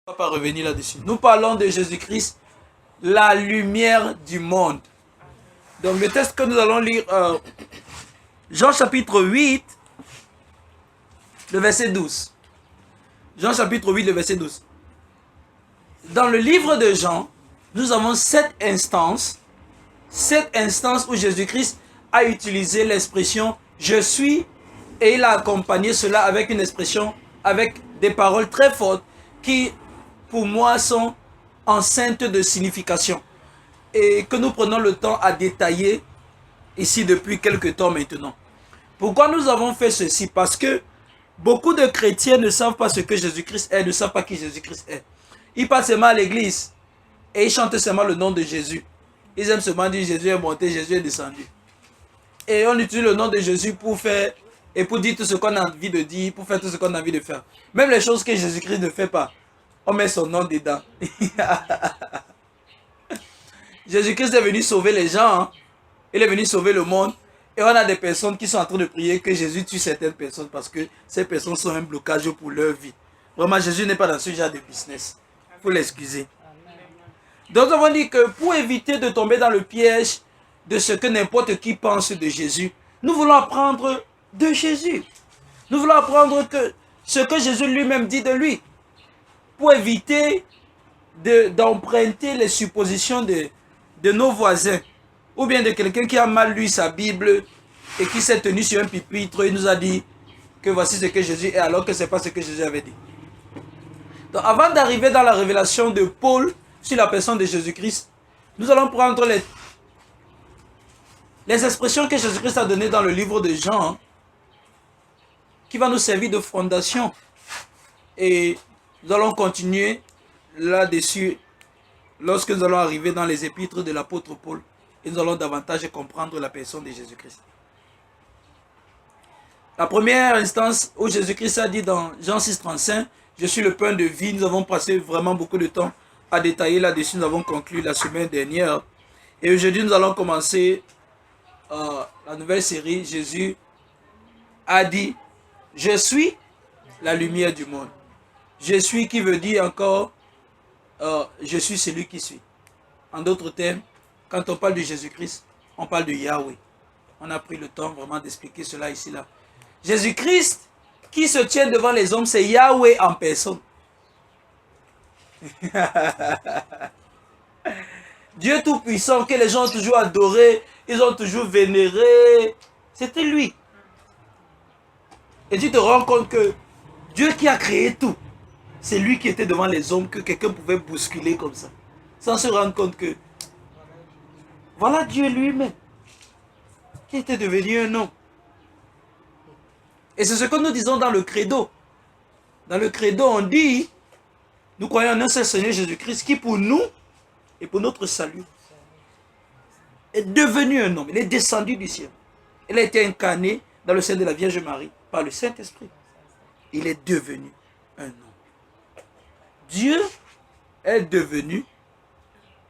On ne va pas revenir là-dessus. Nous parlons de Jésus-Christ, la lumière du monde. Donc le texte que nous allons lire, Jean chapitre 8, le verset 12. Jean chapitre 8, le verset 12. Dans le livre de Jean, nous avons 7 instances où Jésus-Christ a utilisé l'expression « je suis » et il a accompagné cela avec une expression, avec des paroles très fortes qui, pour moi, sont enceintes de signification et que nous prenons le temps à détailler ici depuis quelque temps maintenant. Pourquoi nous avons fait ceci? Parce que beaucoup de chrétiens ne savent pas ce que Jésus-Christ est, ne savent pas qui Jésus-Christ est. Ils passent seulement à l'église et ils chantent seulement le nom de Jésus. Ils aiment seulement dire Jésus est monté, Jésus est descendu. Et on utilise le nom de Jésus pour faire et pour dire tout ce qu'on a envie de dire, pour faire tout ce qu'on a envie de faire. Même les choses que Jésus-Christ ne fait pas, on met son nom dedans. Jésus-Christ est venu sauver les gens, hein? Il est venu sauver le monde. Et on a des personnes qui sont en train de prier que Jésus tue certaines personnes parce que ces personnes sont un blocage pour leur vie. Vraiment, Jésus n'est pas dans ce genre de business. Il faut l'excuser. Donc, on va dire que pour éviter de tomber dans le piège de ce que n'importe qui pense de Jésus, nous voulons apprendre de Jésus. Nous voulons apprendre ce que Jésus lui-même dit de lui. Pour éviter d'emprunter les suppositions de nos voisins. Ou bien de quelqu'un qui a mal lu sa Bible et qui s'est tenu sur un pupitre et nous a dit que voici ce que Jésus est alors que ce n'est pas ce que Jésus avait dit. Donc avant d'arriver dans la révélation de Paul sur la personne de Jésus-Christ, nous allons prendre les expressions que Jésus-Christ a données dans le livre de Jean qui va nous servir de fondation. Et nous allons continuer là-dessus lorsque nous allons arriver dans les épîtres de l'apôtre Paul. Et nous allons davantage comprendre la personne de Jésus-Christ. La première instance où Jésus-Christ a dit dans Jean 6,35, « Je suis le pain de vie », nous avons passé vraiment beaucoup de temps à détailler là-dessus. Nous avons conclu la semaine dernière. Et aujourd'hui, nous allons commencer la nouvelle série. Jésus a dit, « Je suis la lumière du monde ». Je suis qui veut dire encore, je suis celui qui suis. En d'autres termes, quand on parle de Jésus-Christ, on parle de Yahweh. On a pris le temps vraiment d'expliquer cela ici, là. Jésus-Christ qui se tient devant les hommes, c'est Yahweh en personne. Dieu Tout-Puissant que les gens ont toujours adoré, ils ont toujours vénéré. C'était lui. Et tu te rends compte que Dieu qui a créé tout, c'est lui qui était devant les hommes que quelqu'un pouvait bousculer comme ça. Sans se rendre compte que voilà Dieu lui-même qui était devenu un homme. Et c'est ce que nous disons dans le credo. Dans le credo, on dit, nous croyons en un seul Seigneur Jésus-Christ qui pour nous et pour notre salut est devenu un homme. Il est descendu du ciel. Il a été incarné dans le sein de la Vierge Marie par le Saint-Esprit. Il est devenu un homme. Dieu est devenu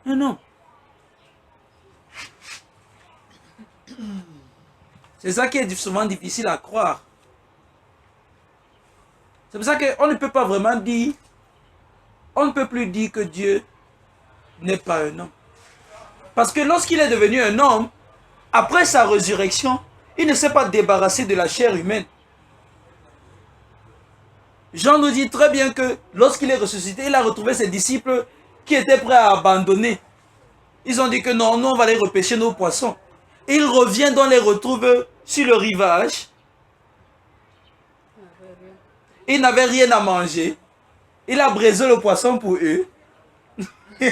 un homme. C'est ça qui est souvent difficile à croire. C'est pour ça qu'on ne peut pas vraiment dire, on ne peut plus dire que Dieu n'est pas un homme. Parce que lorsqu'il est devenu un homme, après sa résurrection, il ne s'est pas débarrassé de la chair humaine. Jean nous dit très bien que lorsqu'il est ressuscité, il a retrouvé ses disciples qui étaient prêts à abandonner. Ils ont dit que non, nous on va aller repêcher nos poissons. Il revient, on les retrouve sur le rivage. Ils n'avaient rien à manger. Il a braisé le poisson pour eux. Et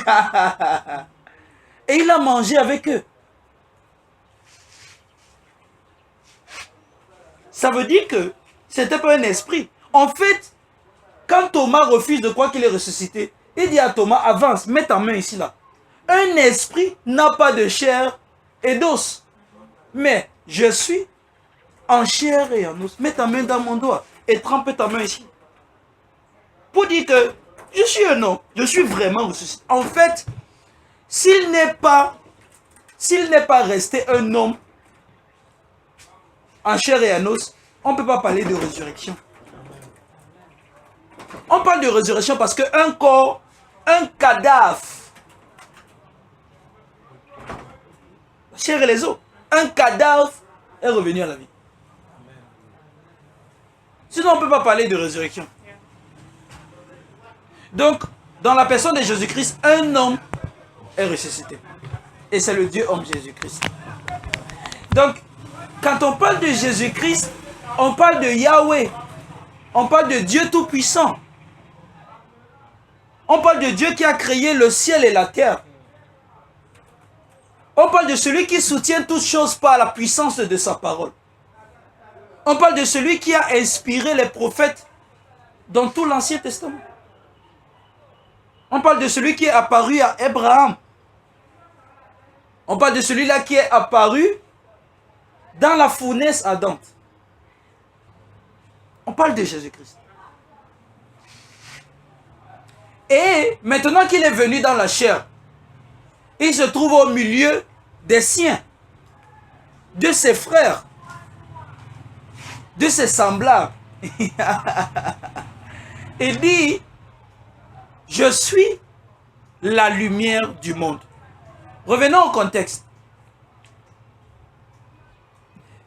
il a mangé avec eux. Ça veut dire que c'était pas un esprit. En fait, quand Thomas refuse de croire qu'il est ressuscité, il dit à Thomas, avance, mets ta main ici là. Un esprit n'a pas de chair et d'os. Mais je suis en chair et en os. Mets ta main dans mon doigt et trempe ta main ici. Pour dire que je suis un homme, je suis vraiment ressuscité. En fait, s'il n'est pas resté un homme en chair et en os, on ne peut pas parler de résurrection. On parle de résurrection parce qu'un corps, un cadavre, chair et les os, un cadavre est revenu à la vie. Sinon, on ne peut pas parler de résurrection. Donc, dans la personne de Jésus-Christ, un homme est ressuscité. Et c'est le Dieu homme Jésus-Christ. Donc, quand on parle de Jésus-Christ, on parle de Yahweh. On parle de Dieu Tout-Puissant. On parle de Dieu qui a créé le ciel et la terre. On parle de celui qui soutient toutes choses par la puissance de sa parole. On parle de celui qui a inspiré les prophètes dans tout l'Ancien Testament. On parle de celui qui est apparu à Abraham. On parle de celui-là qui est apparu dans la fournaise ardente. On parle de Jésus-Christ. Et maintenant qu'il est venu dans la chair, il se trouve au milieu des siens, de ses frères, de ses semblables. Il dit, je suis la lumière du monde. Revenons au contexte.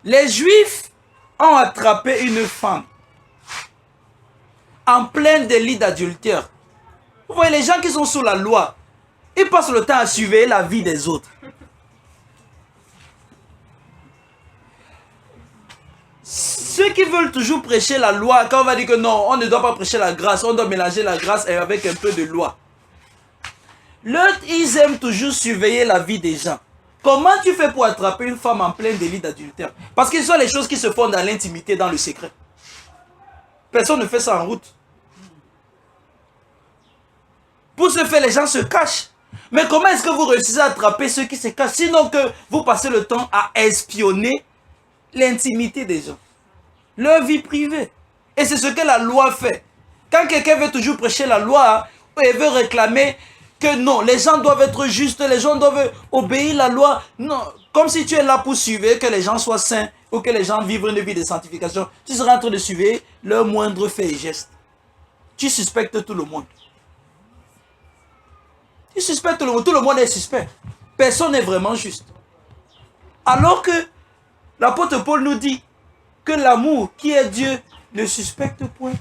Les Juifs ont attrapé une femme en plein délit d'adultère. Vous voyez, les gens qui sont sous la loi, ils passent le temps à surveiller la vie des autres. Ceux qui veulent toujours prêcher la loi, quand on va dire que non, on ne doit pas prêcher la grâce, on doit mélanger la grâce avec un peu de loi. L'autre, ils aiment toujours surveiller la vie des gens. Comment tu fais pour attraper une femme en plein délit d'adultère? Parce que ce sont les choses qui se font dans l'intimité, dans le secret. Personne ne fait ça en route. Pour ce faire, les gens se cachent. Mais comment est-ce que vous réussissez à attraper ceux qui se cachent? Sinon que vous passez le temps à espionner l'intimité des gens. Leur vie privée. Et c'est ce que la loi fait. Quand quelqu'un veut toujours prêcher la loi, et veut réclamer que non, les gens doivent être justes, les gens doivent obéir à la loi. Non, comme si tu es là pour surveiller que les gens soient saints ou que les gens vivent une vie de sanctification. Tu seras en train de surveiller leur moindre fait et geste. Tu suspectes tout le monde. Tu suspectes tout le monde est suspect. Personne n'est vraiment juste. Alors que l'apôtre Paul nous dit que l'amour qui est Dieu ne suspecte point,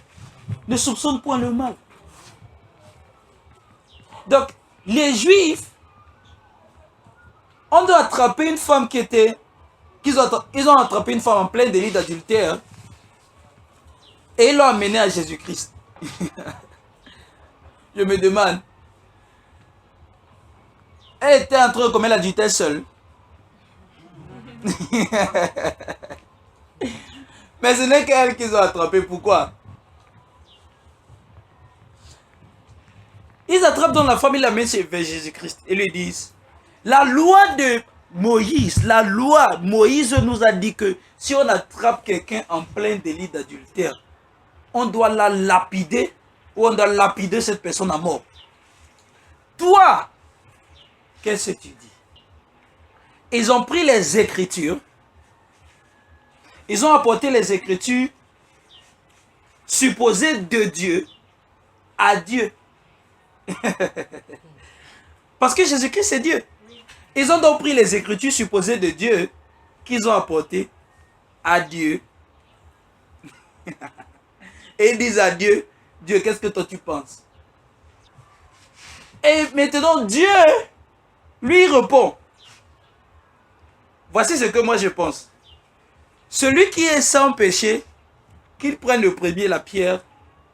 ne soupçonne point le mal. Donc, les Juifs, on doit attraper une femme qui était... Ils ont attrapé une femme en plein délit d'adultère et ils l'ont amenée à Jésus-Christ. Je me demande, elle était en train de commettre l'adultère seule. Mais ce n'est qu'elle qu'ils ont attrapé. Pourquoi? Ils attrapent dans la femme, ils l'amènent vers Jésus-Christ et lui disent, la loi de Moïse, Moïse nous a dit que si on attrape quelqu'un en plein délit d'adultère, on doit la lapider ou on doit lapider cette personne à mort. Toi, qu'est-ce que tu dis? Ils ont pris les Écritures, ils ont apporté les Écritures supposées de Dieu à Dieu. Parce que Jésus-Christ c'est Dieu. Ils ont donc pris les Écritures supposées de Dieu qu'ils ont apportées à Dieu. Et ils disent à Dieu, Dieu, qu'est-ce que toi tu penses? Et maintenant Dieu lui répond, voici ce que moi je pense. Celui qui est sans péché, qu'il prenne le premier la pierre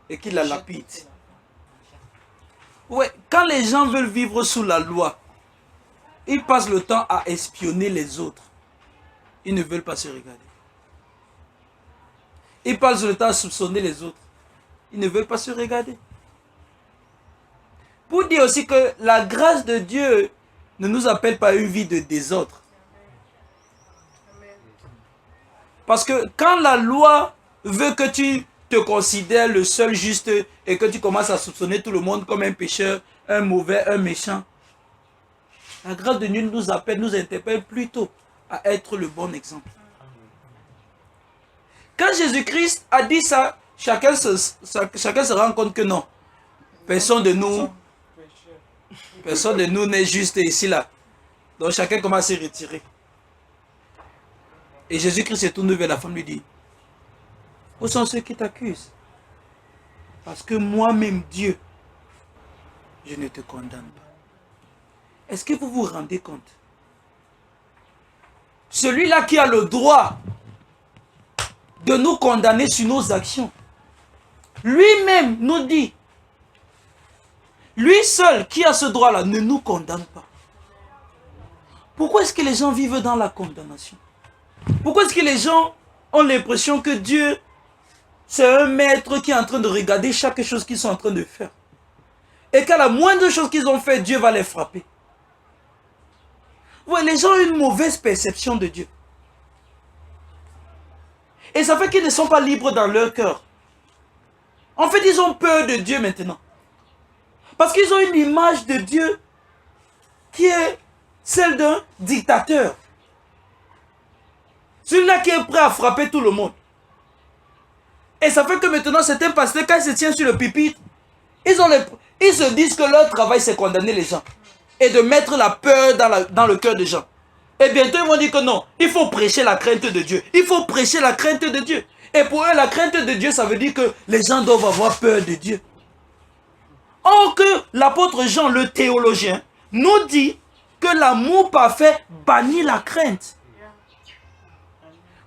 et qu'il la lapide. Ouais, quand les gens veulent vivre sous la loi, ils passent le temps à espionner les autres. Ils ne veulent pas se regarder. Ils passent le temps à soupçonner les autres. Ils ne veulent pas se regarder. Pour dire aussi que la grâce de Dieu ne nous appelle pas à une vie de désordre. Parce que quand la loi veut que tu te considères le seul juste et que tu commences à soupçonner tout le monde comme un pécheur, un mauvais, un méchant, la grâce de Dieu nous appelle, nous interpelle plutôt à être le bon exemple. Quand Jésus-Christ a dit ça, chacun se rend compte que non. Personne de nous n'est juste ici, là. Donc chacun commence à se retirer. Et Jésus-Christ se tourne vers la femme et lui dit, où sont ceux qui t'accusent? Parce que moi-même, Dieu, je ne te condamne pas. Est-ce que vous vous rendez compte? Celui-là qui a le droit de nous condamner sur nos actions, lui-même nous dit, lui seul qui a ce droit-là ne nous condamne pas. Pourquoi est-ce que les gens vivent dans la condamnation? Pourquoi est-ce que les gens ont l'impression que Dieu, c'est un maître qui est en train de regarder chaque chose qu'ils sont en train de faire? Et qu'à la moindre chose qu'ils ont fait, Dieu va les frapper. Ouais, les gens ont une mauvaise perception de Dieu. Et ça fait qu'ils ne sont pas libres dans leur cœur. En fait, ils ont peur de Dieu maintenant. Parce qu'ils ont une image de Dieu qui est celle d'un dictateur. Celui-là qui est prêt à frapper tout le monde. Et ça fait que maintenant, certains pasteurs, quand ils se tiennent sur le pupitre, ils se disent que leur travail, c'est condamner les gens. Et de mettre la peur dans le cœur des gens. Et bientôt, ils vont dire que non, il faut prêcher la crainte de Dieu. Il faut prêcher la crainte de Dieu. Et pour eux, la crainte de Dieu, ça veut dire que les gens doivent avoir peur de Dieu. Or que l'apôtre Jean, le théologien, nous dit que l'amour parfait bannit la crainte.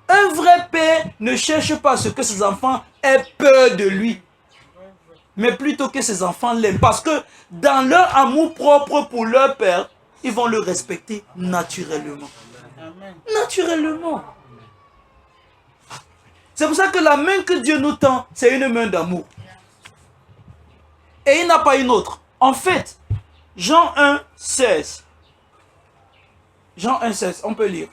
Un vrai père ne cherche pas à ce que ses enfants aient peur de lui, mais plutôt que ses enfants l'aiment. Parce que dans leur amour propre pour leur père, ils vont le respecter naturellement. Naturellement. C'est pour ça que la main que Dieu nous tend, c'est une main d'amour. Et il n'a pas une autre. En fait, Jean 1, 16. Jean 1, 16, on peut lire.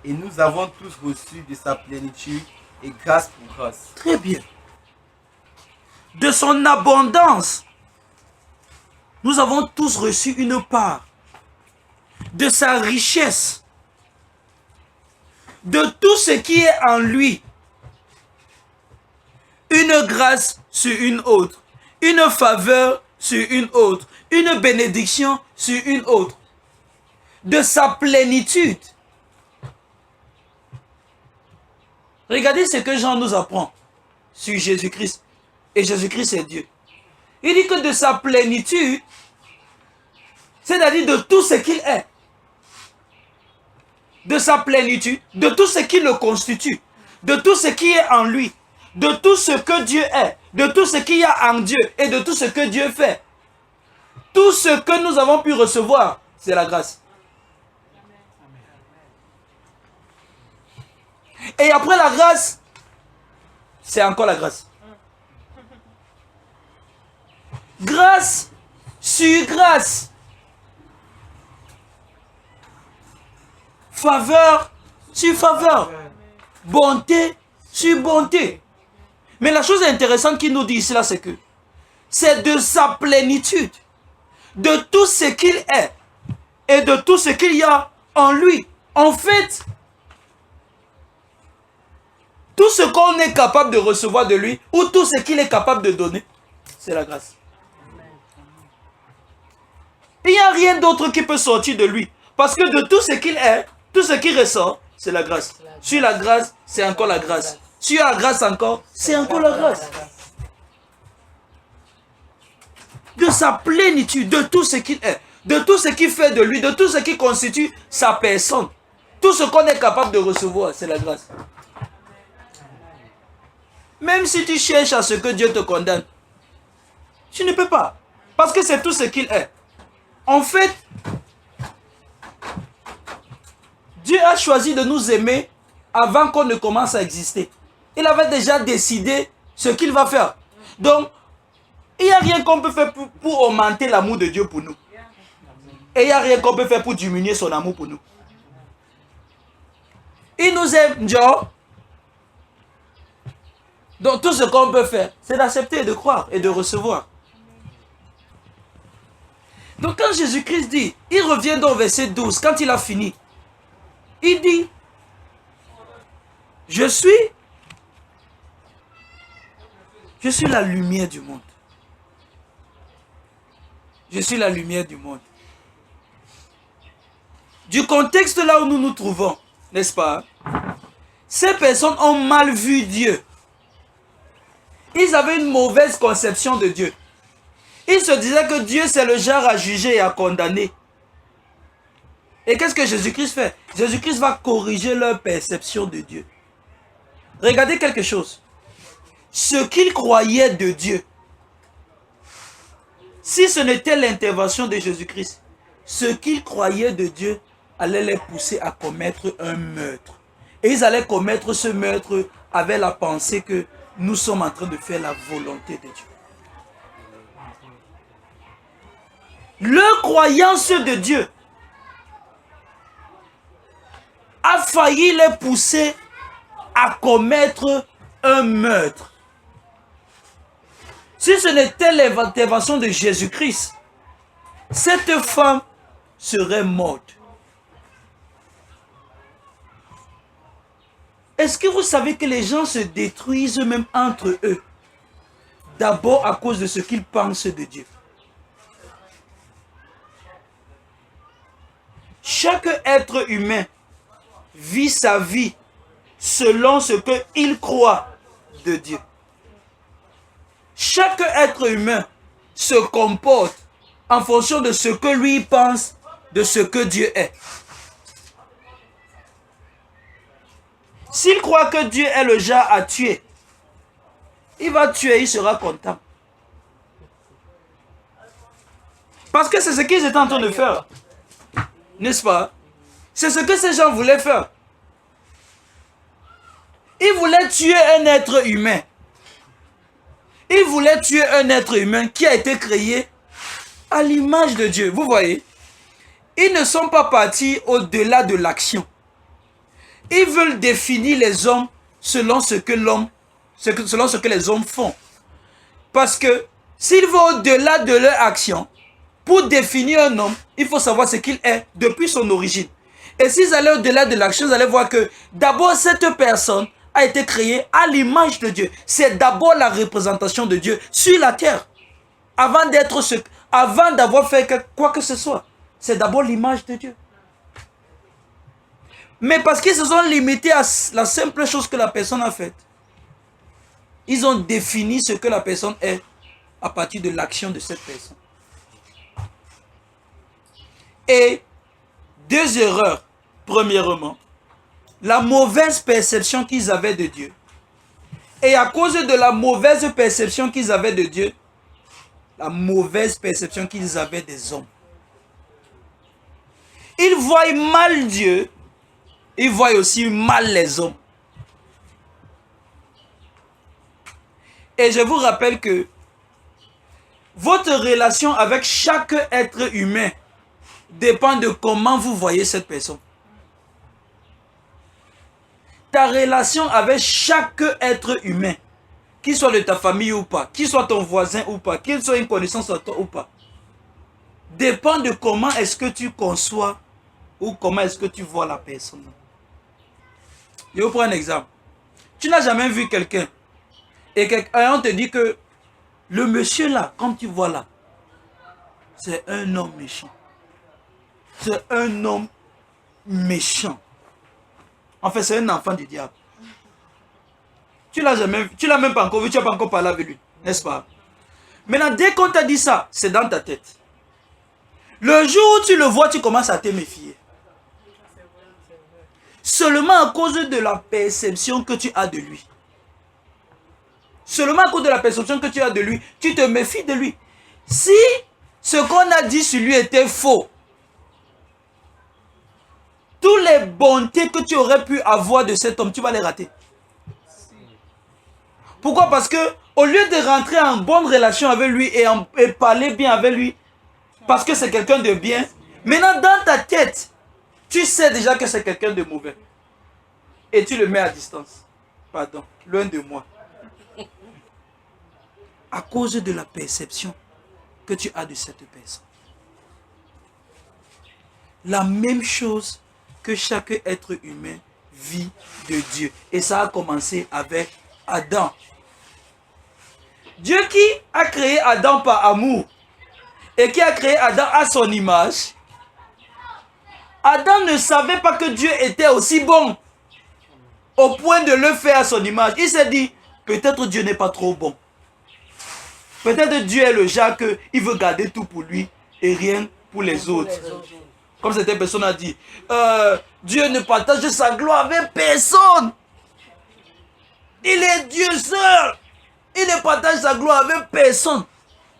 Et nous avons tous reçu de sa plénitude et grâce pour grâce. Très bien. De son abondance, nous avons tous reçu une part. De sa richesse. De tout ce qui est en lui. Une grâce sur une autre. Une faveur sur une autre. Une bénédiction sur une autre. De sa plénitude. Regardez ce que Jean nous apprend sur Jésus-Christ. Et Jésus-Christ est Dieu. Il dit que de sa plénitude, c'est-à-dire de tout ce qu'il est. De sa plénitude, de tout ce qui le constitue. De tout ce qui est en lui. De tout ce que Dieu est. De tout ce qu'il y a en Dieu. Et de tout ce que Dieu fait. Tout ce que nous avons pu recevoir, c'est la grâce. Et après la grâce, c'est encore la grâce. Grâce sur grâce. Faveur sur faveur. Bonté sur bonté. Mais la chose intéressante qu'il nous dit ici, là, c'est que c'est de sa plénitude, de tout ce qu'il est et de tout ce qu'il y a en lui. En fait, tout ce qu'on est capable de recevoir de lui, ou tout ce qu'il est capable de donner, c'est la grâce. Il n'y a rien d'autre qui peut sortir de lui. Parce que de tout ce qu'il est, tout ce qui ressort, c'est la grâce. Sur la grâce, c'est encore la grâce. Sur la grâce encore, c'est encore la grâce. De sa plénitude, de tout ce qu'il est, de tout ce qui fait de lui, de tout ce qui constitue sa personne. Tout ce qu'on est capable de recevoir, c'est la grâce. Même si tu cherches à ce que Dieu te condamne, tu ne peux pas. Parce que c'est tout ce qu'il est. En fait, Dieu a choisi de nous aimer avant qu'on ne commence à exister. Il avait déjà décidé ce qu'il va faire. Donc, il n'y a rien qu'on peut faire pour augmenter l'amour de Dieu pour nous. Et il n'y a rien qu'on peut faire pour diminuer son amour pour nous. Il nous aime, Dieu. Donc tout ce qu'on peut faire, c'est d'accepter, de croire et de recevoir. Donc quand Jésus-Christ dit, il revient dans verset 12, quand il a fini, il dit, je suis Je suis la lumière du monde. Je suis la lumière du monde. Du contexte là où nous nous trouvons, n'est-ce pas? Ces personnes ont mal vu Dieu. Ils avaient une mauvaise conception de Dieu. Ils se disaient que Dieu c'est le genre à juger et à condamner. Et qu'est-ce que Jésus-Christ fait? Jésus-Christ va corriger leur perception de Dieu. Regardez quelque chose. Ce qu'ils croyaient de Dieu, si ce n'était l'intervention de Jésus-Christ, ce qu'ils croyaient de Dieu allait les pousser à commettre un meurtre. Et ils allaient commettre ce meurtre avec la pensée que nous sommes en train de faire la volonté de Dieu. Leur croyance de Dieu a failli les pousser à commettre un meurtre. Si ce n'était l'intervention de Jésus-Christ, cette femme serait morte. Est-ce que vous savez que les gens se détruisent même entre eux? D'abord à cause de ce qu'ils pensent de Dieu. Chaque être humain vit sa vie selon ce qu'il croit de Dieu. Chaque être humain se comporte en fonction de ce que lui pense de ce que Dieu est. S'il croit que Dieu est le genre à tuer, il va tuer, il sera content. Parce que c'est ce qu'ils étaient en train de faire. N'est-ce pas? C'est ce que ces gens voulaient faire. Ils voulaient tuer un être humain. Ils voulaient tuer un être humain qui a été créé à l'image de Dieu. Vous voyez? Ils ne sont pas partis au-delà de l'action. Ils veulent définir les hommes selon ce que les hommes font. Parce que s'ils vont au-delà de leur action, pour définir un homme, il faut savoir ce qu'il est depuis son origine. Et s'ils allaient au-delà de l'action, vous allez voir que d'abord cette personne a été créée à l'image de Dieu. C'est d'abord la représentation de Dieu sur la terre. Avant d'avoir fait quoi que ce soit, c'est d'abord l'image de Dieu. Mais parce qu'ils se sont limités à la simple chose que la personne a faite, ils ont défini ce que la personne est à partir de l'action de cette personne. Et deux erreurs. Premièrement, la mauvaise perception qu'ils avaient de Dieu. Et à cause de la mauvaise perception qu'ils avaient de Dieu, la mauvaise perception qu'ils avaient des hommes. Ils voient mal Dieu, ils voient aussi mal les hommes. Et je vous rappelle que votre relation avec chaque être humain dépend de comment vous voyez cette personne. Ta relation avec chaque être humain, qu'il soit de ta famille ou pas, qu'il soit ton voisin ou pas, qu'il soit une connaissance à toi ou pas, dépend de comment est-ce que tu conçois ou comment est-ce que tu vois la personne. Je vous prends un exemple. Tu n'as jamais vu quelqu'un et on te dit que le monsieur là, comme tu vois là, c'est un homme méchant. C'est un homme méchant. En fait, c'est un enfant du diable. Tu l'as même pas encore vu, tu n'as pas encore parlé avec lui, n'est-ce pas? Maintenant, dès qu'on t'a dit ça, c'est dans ta tête. Le jour où tu le vois, tu commences à te méfier. Seulement à cause de la perception que tu as de lui. Seulement à cause de la perception que tu as de lui, tu te méfies de lui. Si ce qu'on a dit sur lui était faux, toutes les bontés que tu aurais pu avoir de cet homme, tu vas les rater. Pourquoi? Parce que au lieu de rentrer en bonne relation avec lui et parler bien avec lui, parce que c'est quelqu'un de bien, maintenant dans ta tête, tu sais déjà que c'est quelqu'un de mauvais. Et tu le mets à distance. Pardon, loin de moi. À cause de la perception que tu as de cette personne. La même chose que chaque être humain vit de Dieu. Et ça a commencé avec Adam. Dieu qui a créé Adam par amour et qui a créé Adam à son image, Adam ne savait pas que Dieu était aussi bon au point de le faire à son image. Il s'est dit, peut-être Dieu n'est pas trop bon. Peut-être Dieu est le genre qu'il veut garder tout pour lui et rien pour les autres. Comme cette personne a dit, Dieu ne partage sa gloire avec personne. Il est Dieu seul. Il ne partage sa gloire avec personne.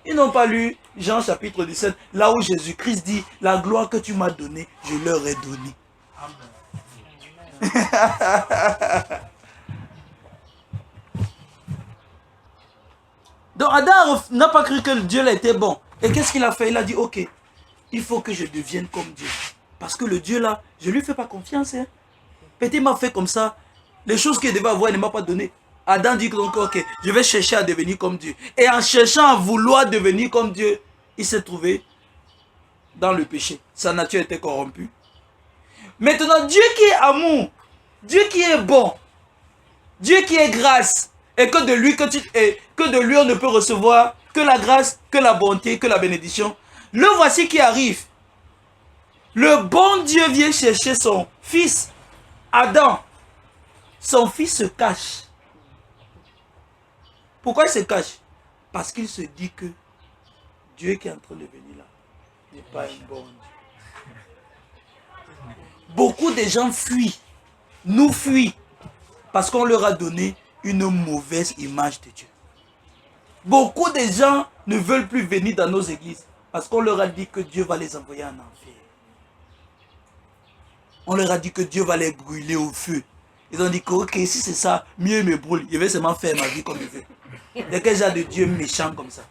Ils n'ont pas lu Jean chapitre 17, là où Jésus-Christ dit, la gloire que tu m'as donnée, je leur ai donnée. Donc Adam n'a pas cru que Dieu était bon. Et qu'est-ce qu'il a fait? Il a dit, ok, il faut que je devienne comme Dieu. Parce que le Dieu là, je ne lui fais pas confiance. Hein. Peut-être il m'a fait comme ça. Les choses qu'il devait avoir, il ne m'a pas donné. Adam dit donc, ok, je vais chercher à devenir comme Dieu. Et en cherchant à vouloir devenir comme Dieu, il s'est trouvé dans le péché. Sa nature était corrompue. Maintenant, Dieu qui est amour, Dieu qui est bon, Dieu qui est grâce, et que de lui on ne peut recevoir que la grâce, que la bonté, que la bénédiction. Le voici qui arrive. Le bon Dieu vient chercher son fils, Adam. Son fils se cache. Pourquoi il se cache? Parce qu'il se dit que Dieu qui est en train de venir là n'est pas un bon Dieu. Beaucoup de gens fuient, nous fuient, parce qu'on leur a donné une mauvaise image de Dieu. Beaucoup de gens ne veulent plus venir dans nos églises, parce qu'on leur a dit que Dieu va les envoyer en enfer. On leur a dit que Dieu va les brûler au feu. Ils ont dit que ok, si c'est ça, mieux me brûle, je vais seulement faire ma vie comme je veux. Il y a quel genre de Dieu méchant comme ça?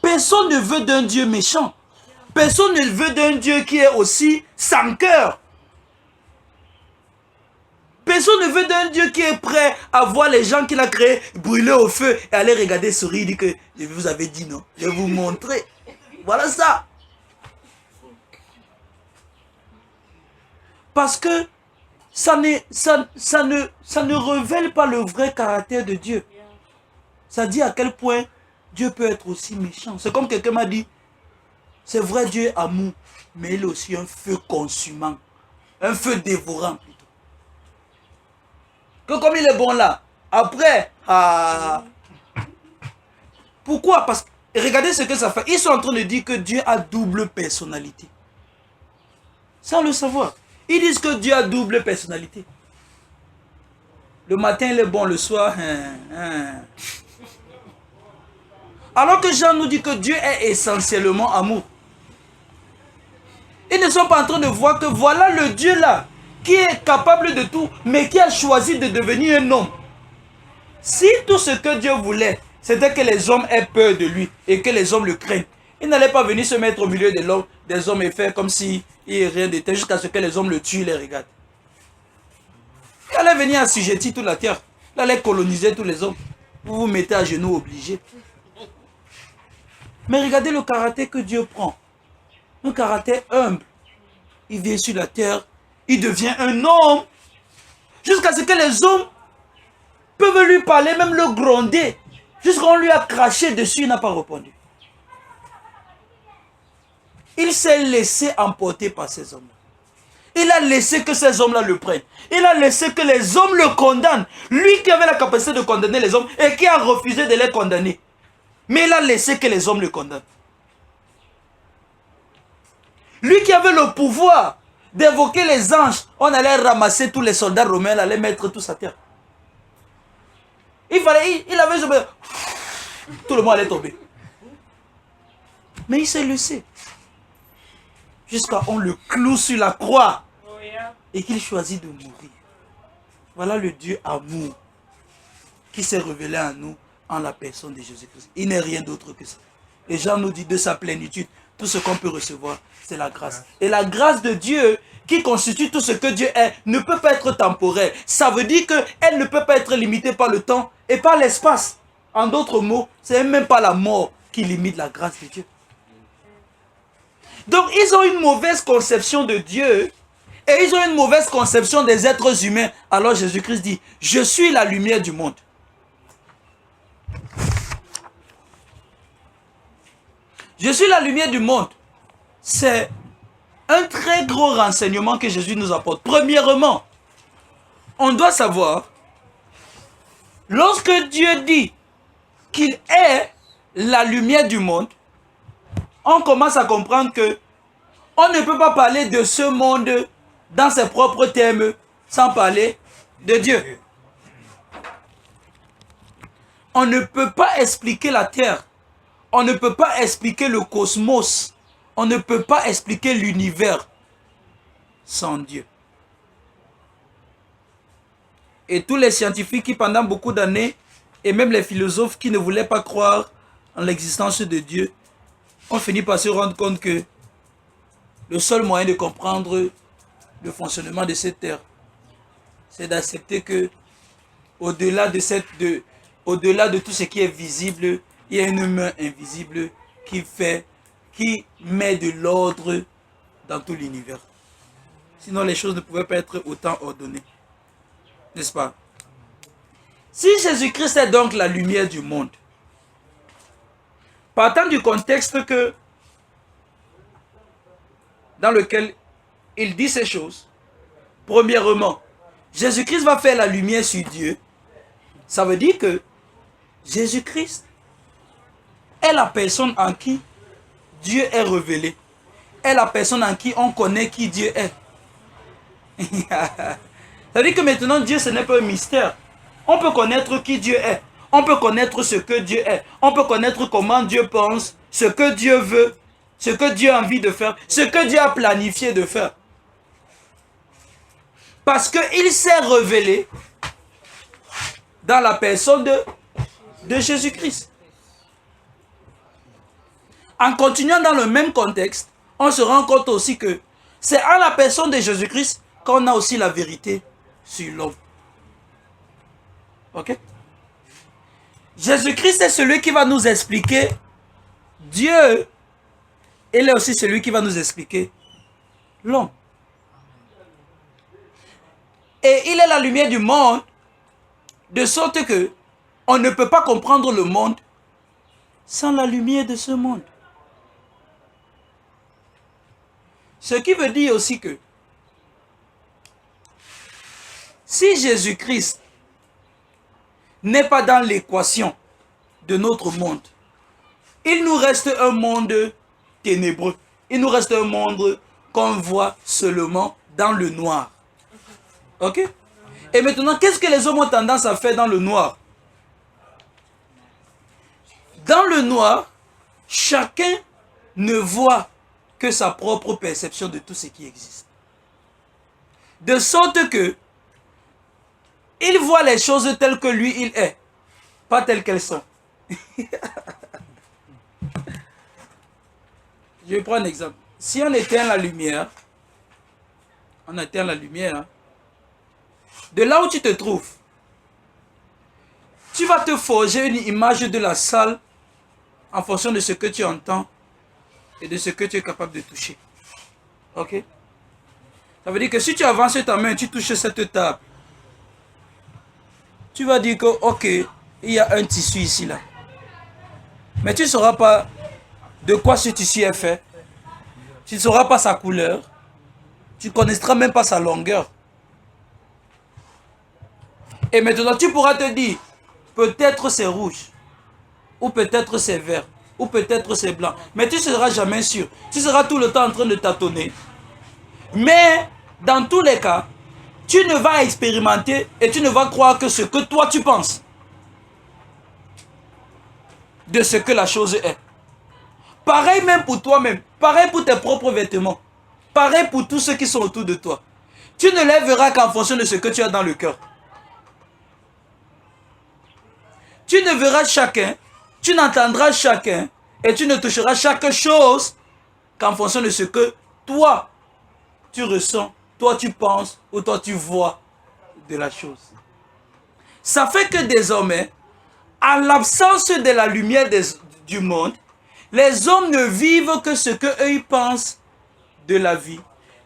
Personne ne veut d'un Dieu méchant. Personne ne veut d'un Dieu qui est aussi sans cœur. Personne ne veut d'un Dieu qui est prêt à voir les gens qu'il a créés brûler au feu et aller regarder sourire et dire que je vous avais dit non, je vais vous montrer. Voilà ça. Parce que ça ne révèle pas le vrai caractère de Dieu. Ça dit à quel point Dieu peut être aussi méchant. C'est comme quelqu'un m'a dit, c'est vrai Dieu est amour, mais il est aussi un feu consumant, un feu dévorant plutôt. Que comme il est bon là, après, pourquoi? Parce que regardez ce que ça fait. Ils sont en train de dire que Dieu a double personnalité. Sans le savoir. Ils disent que Dieu a double personnalité. Le matin, il est bon, le soir... Alors que Jean nous dit que Dieu est essentiellement amour. Ils ne sont pas en train de voir que voilà le Dieu là, qui est capable de tout, mais qui a choisi de devenir un homme. Si tout ce que Dieu voulait, c'était que les hommes aient peur de lui et que les hommes le craignent, il n'allait pas venir se mettre au milieu des hommes et faire comme si il rien n'était jusqu'à ce que les hommes le tuent et les regardent. Il allait venir assujettir toute la terre. Il allait coloniser tous les hommes. Vous vous mettez à genoux obligés. Mais regardez le caractère que Dieu prend. Un caractère humble. Il vient sur la terre. Il devient un homme. Jusqu'à ce que les hommes peuvent lui parler, même le gronder. Jusqu'à ce qu'on lui a craché dessus, il n'a pas répondu. Il s'est laissé emporter par ces hommes-là. Il a laissé que ces hommes-là le prennent. Il a laissé que les hommes le condamnent. Lui qui avait la capacité de condamner les hommes et qui a refusé de les condamner. Mais il a laissé que les hommes le condamnent. Lui qui avait le pouvoir d'évoquer les anges, on allait ramasser tous les soldats romains, on allait mettre tous à terre. Il avait... Tout le monde allait tomber. Mais il s'est laissé. Jusqu'à on le cloue sur la croix. Et qu'il choisit de mourir. Voilà le Dieu amour qui s'est révélé à nous en la personne de Jésus-Christ. Il n'est rien d'autre que ça. Et Jean nous dit de sa plénitude, tout ce qu'on peut recevoir, c'est la grâce. Et la grâce de Dieu, qui constitue tout ce que Dieu est, ne peut pas être temporaire. Ça veut dire qu'elle ne peut pas être limitée par le temps et par l'espace. En d'autres mots, ce n'est même pas la mort qui limite la grâce de Dieu. Donc, ils ont une mauvaise conception de Dieu Et ils ont une mauvaise conception des êtres humains. Alors Jésus-Christ dit, je suis la lumière du monde. Je suis la lumière du monde. C'est un très gros renseignement que Jésus nous apporte. Premièrement, on doit savoir, lorsque Dieu dit qu'il est la lumière du monde, on commence à comprendre que on ne peut pas parler de ce monde dans ses propres termes sans parler de Dieu. On ne peut pas expliquer la terre. On ne peut pas expliquer le cosmos. On ne peut pas expliquer l'univers sans Dieu. Et tous les scientifiques qui pendant beaucoup d'années, et même les philosophes qui ne voulaient pas croire en l'existence de Dieu, ont fini par se rendre compte que le seul moyen de comprendre le fonctionnement de cette terre, c'est d'accepter que au-delà de tout ce qui est visible, il y a une main invisible qui met de l'ordre dans tout l'univers. Sinon, les choses ne pouvaient pas être autant ordonnées. N'est-ce pas? Si Jésus-Christ est donc la lumière du monde, partant du contexte dans lequel il dit ces choses, premièrement, Jésus-Christ va faire la lumière sur Dieu. Ça veut dire que Jésus-Christ est la personne en qui Dieu est révélé. Est la personne en qui on connaît qui Dieu est. Ça veut dire que maintenant Dieu, ce n'est pas un mystère. On peut connaître qui Dieu est. On peut connaître ce que Dieu est. On peut connaître comment Dieu pense, ce que Dieu veut, ce que Dieu a envie de faire, ce que Dieu a planifié de faire. Parce qu'il s'est révélé dans la personne de Jésus-Christ. En continuant dans le même contexte, on se rend compte aussi que c'est à la personne de Jésus-Christ qu'on a aussi la vérité sur l'homme. Ok? Jésus-Christ est celui qui va nous expliquer Dieu. Il est aussi celui qui va nous expliquer l'homme. Et il est la lumière du monde, de sorte que on ne peut pas comprendre le monde sans la lumière de ce monde. Ce qui veut dire aussi que si Jésus-Christ n'est pas dans l'équation de notre monde, il nous reste un monde ténébreux. Il nous reste un monde qu'on voit seulement dans le noir. Ok? Et maintenant, qu'est-ce que les hommes ont tendance à faire dans le noir? Dans le noir, chacun ne voit que sa propre perception de tout ce qui existe. De sorte que il voit les choses telles que lui, il est, pas telles qu'elles sont. Je vais prendre un exemple. Si on éteint la lumière, hein, de là où tu te trouves, tu vas te forger une image de la salle en fonction de ce que tu entends et de ce que tu es capable de toucher. Ok? Ça veut dire que si tu avances ta main, tu touches cette table, tu vas dire que, ok, il y a un tissu ici, là. Mais tu ne sauras pas de quoi ce tissu est fait. Tu ne sauras pas sa couleur. Tu ne connaîtras même pas sa longueur. Et maintenant, tu pourras te dire, peut-être c'est rouge, ou peut-être c'est vert, ou peut-être c'est blanc. Mais tu ne seras jamais sûr. Tu seras tout le temps en train de tâtonner. Mais, dans tous les cas, tu ne vas expérimenter et tu ne vas croire que ce que toi tu penses de ce que la chose est. Pareil même pour toi-même. Pareil pour tes propres vêtements. Pareil pour tous ceux qui sont autour de toi. Tu ne les verras qu'en fonction de ce que tu as dans le cœur. Tu ne verras chacun, tu n'entendras chacun et tu ne toucheras chaque chose qu'en fonction de ce que toi tu ressens, toi tu penses ou toi tu vois de la chose. Ça fait que désormais, à l'absence de la lumière du monde, les hommes ne vivent que ce qu'eux ils pensent de la vie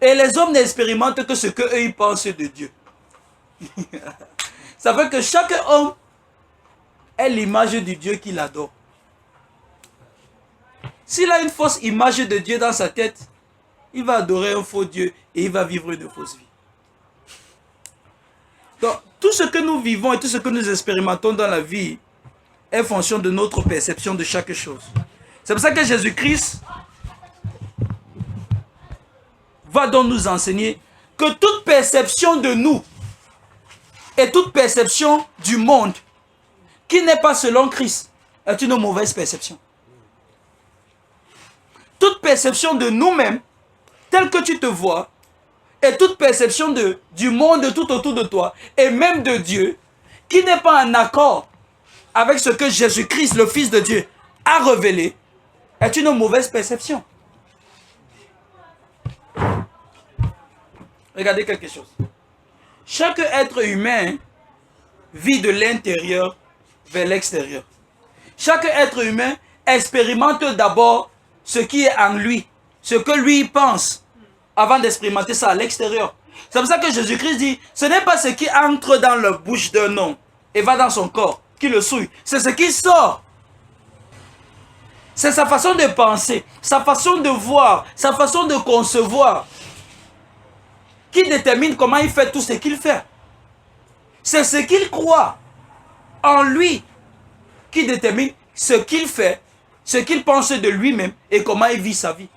Et les hommes n'expérimentent que ce qu'eux ils pensent de Dieu. Ça fait que chaque homme est l'image du Dieu qu'il adore. S'il a une fausse image de Dieu dans sa tête, il va adorer un faux Dieu et il va vivre une fausse vie. Donc, tout ce que nous vivons et tout ce que nous expérimentons dans la vie est fonction de notre perception de chaque chose. C'est pour ça que Jésus-Christ va donc nous enseigner que toute perception de nous et toute perception du monde qui n'est pas selon Christ est une mauvaise perception. Toute perception de nous-mêmes, telle que tu te vois, et toute perception du monde tout autour de toi, et même de Dieu, qui n'est pas en accord avec ce que Jésus-Christ, le Fils de Dieu, a révélé, est une mauvaise perception. Regardez quelque chose. Chaque être humain vit de l'intérieur vers l'extérieur. Chaque être humain expérimente d'abord ce qui est en lui, ce que lui pense, avant d'expérimenter ça à l'extérieur. C'est pour ça que Jésus-Christ dit, ce n'est pas ce qui entre dans la bouche d'un homme et va dans son corps qui le souille, c'est ce qui sort. C'est sa façon de penser, sa façon de voir, sa façon de concevoir qui détermine comment il fait tout ce qu'il fait. C'est ce qu'il croit en lui qui détermine ce qu'il fait, ce qu'il pense de lui-même et comment il vit sa vie.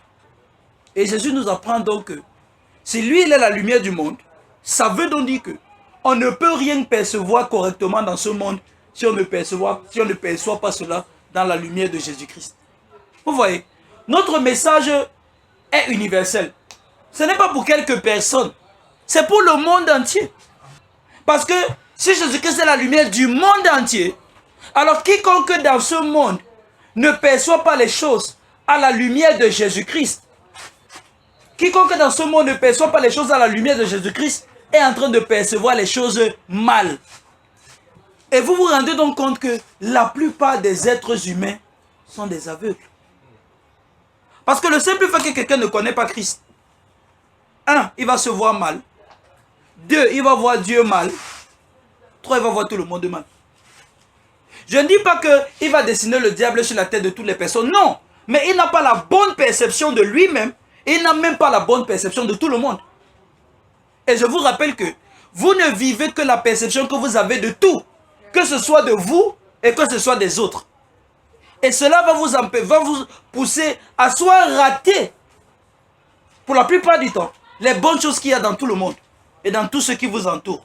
Et Jésus nous apprend donc que si lui il est la lumière du monde, ça veut donc dire que on ne peut rien percevoir correctement dans ce monde si on ne perçoit pas cela dans la lumière de Jésus-Christ. Vous voyez, notre message est universel. Ce n'est pas pour quelques personnes, c'est pour le monde entier. Parce que si Jésus-Christ est la lumière du monde entier, alors quiconque dans ce monde ne perçoit pas les choses à la lumière de Jésus-Christ, quiconque dans ce monde ne perçoit pas les choses à la lumière de Jésus-Christ est en train de percevoir les choses mal. Et vous vous rendez donc compte que la plupart des êtres humains sont des aveugles. Parce que le simple fait que quelqu'un ne connaît pas Christ, 1, il va se voir mal. 2, il va voir Dieu mal. 3, il va voir tout le monde mal. Je ne dis pas qu'il va dessiner le diable sur la tête de toutes les personnes. Non. Mais il n'a pas la bonne perception de lui-même. Et il n'a même pas la bonne perception de tout le monde. Et je vous rappelle que vous ne vivez que la perception que vous avez de tout. Que ce soit de vous et que ce soit des autres. Et cela va vous pousser à soit rater, pour la plupart du temps, les bonnes choses qu'il y a dans tout le monde. Et dans tout ce qui vous entoure.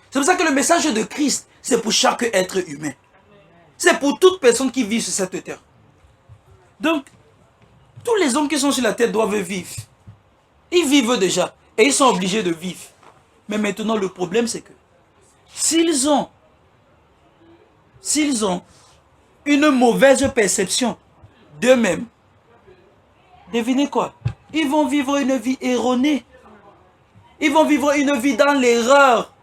C'est pour ça que le message de Christ, c'est pour chaque être humain. C'est pour toute personne qui vit sur cette terre. Donc, tous les hommes qui sont sur la terre doivent vivre. Ils vivent déjà. Et ils sont obligés de vivre. Mais maintenant, le problème, c'est que s'ils ont une mauvaise perception d'eux-mêmes, devinez quoi? Ils vont vivre une vie erronée. Ils vont vivre une vie dans l'erreur.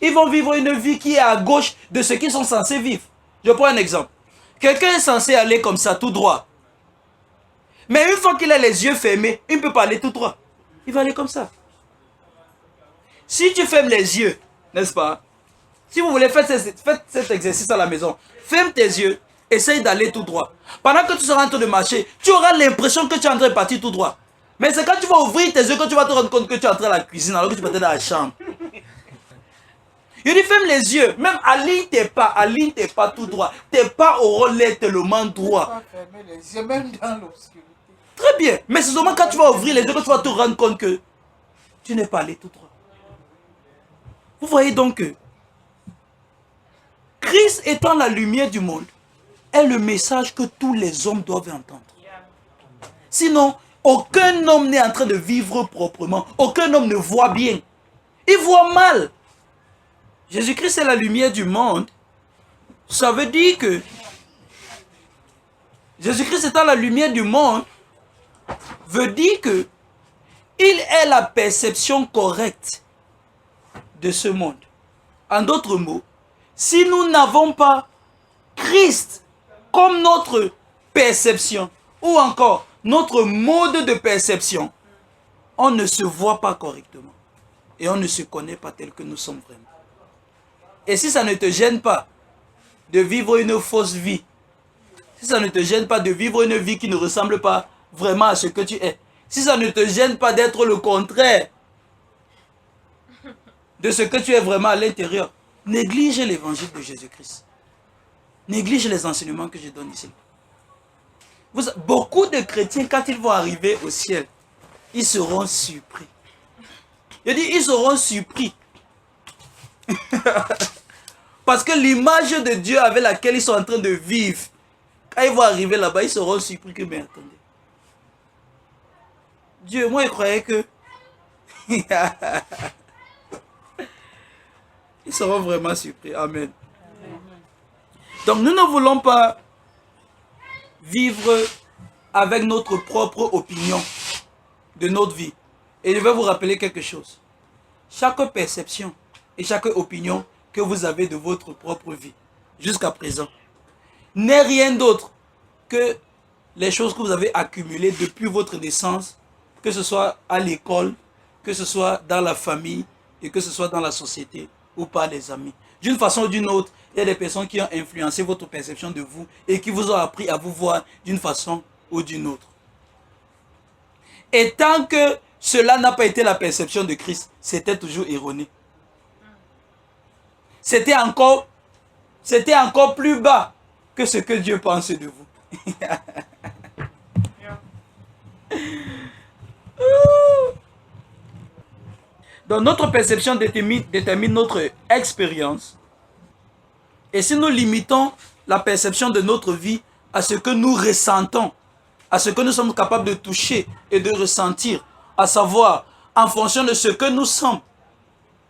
Ils vont vivre une vie qui est à gauche de ce qu'ils sont censés vivre. Je prends un exemple. Quelqu'un est censé aller comme ça, tout droit. Mais une fois qu'il a les yeux fermés, il ne peut pas aller tout droit. Il va aller comme ça. Si tu fermes les yeux, n'est-ce pas? Si vous voulez faire cet exercice à la maison, ferme tes yeux, essaye d'aller tout droit. Pendant que tu seras en train de marcher, tu auras l'impression que tu es en train de partir tout droit. Mais c'est quand tu vas ouvrir tes yeux que tu vas te rendre compte que tu es entré à la cuisine alors que tu peux être dans la chambre. Il dit ferme les yeux, même aligne tes pas tout droit. Tes pas auront l'air tellement droit. Fermer les yeux, même dans l'obscurité. Très bien, mais c'est seulement quand tu vas ouvrir les yeux que tu vas te rendre compte que tu n'es pas allé tout droit. Vous voyez donc que Christ étant la lumière du monde est le message que tous les hommes doivent entendre. Sinon, aucun homme n'est en train de vivre proprement. Aucun homme ne voit bien. Il voit mal. Jésus-Christ est la lumière du monde. Ça veut dire que Jésus-Christ étant la lumière du monde veut dire que il est la perception correcte de ce monde. En d'autres mots, si nous n'avons pas Christ comme notre perception ou encore notre mode de perception, on ne se voit pas correctement. Et on ne se connaît pas tel que nous sommes vraiment. Et si ça ne te gêne pas de vivre une fausse vie, si ça ne te gêne pas de vivre une vie qui ne ressemble pas vraiment à ce que tu es, si ça ne te gêne pas d'être le contraire de ce que tu es vraiment à l'intérieur, néglige l'évangile de Jésus-Christ. Néglige les enseignements que je donne ici. Beaucoup de chrétiens, quand ils vont arriver au ciel, ils seront surpris. Je dis, ils seront surpris. Parce que l'image de Dieu avec laquelle ils sont en train de vivre, quand ils vont arriver là-bas, ils seront surpris que, mais attendez. Dieu, moi, je croyais que... Ils seront vraiment surpris. Amen. Donc, nous ne voulons pas vivre avec notre propre opinion de notre vie. Et je vais vous rappeler quelque chose. Chaque perception et chaque opinion que vous avez de votre propre vie, jusqu'à présent, n'est rien d'autre que les choses que vous avez accumulées depuis votre naissance, que ce soit à l'école, que ce soit dans la famille et que ce soit dans la société ou par les amis. D'une façon ou d'une autre, il y a des personnes qui ont influencé votre perception de vous et qui vous ont appris à vous voir d'une façon ou d'une autre. Et tant que cela n'a pas été la perception de Christ, c'était toujours erroné. C'était encore plus bas que ce que Dieu pense de vous. Donc notre perception détermine notre expérience. Et si nous limitons la perception de notre vie à ce que nous ressentons, à ce que nous sommes capables de toucher et de ressentir, à savoir en fonction de ce que nous sommes,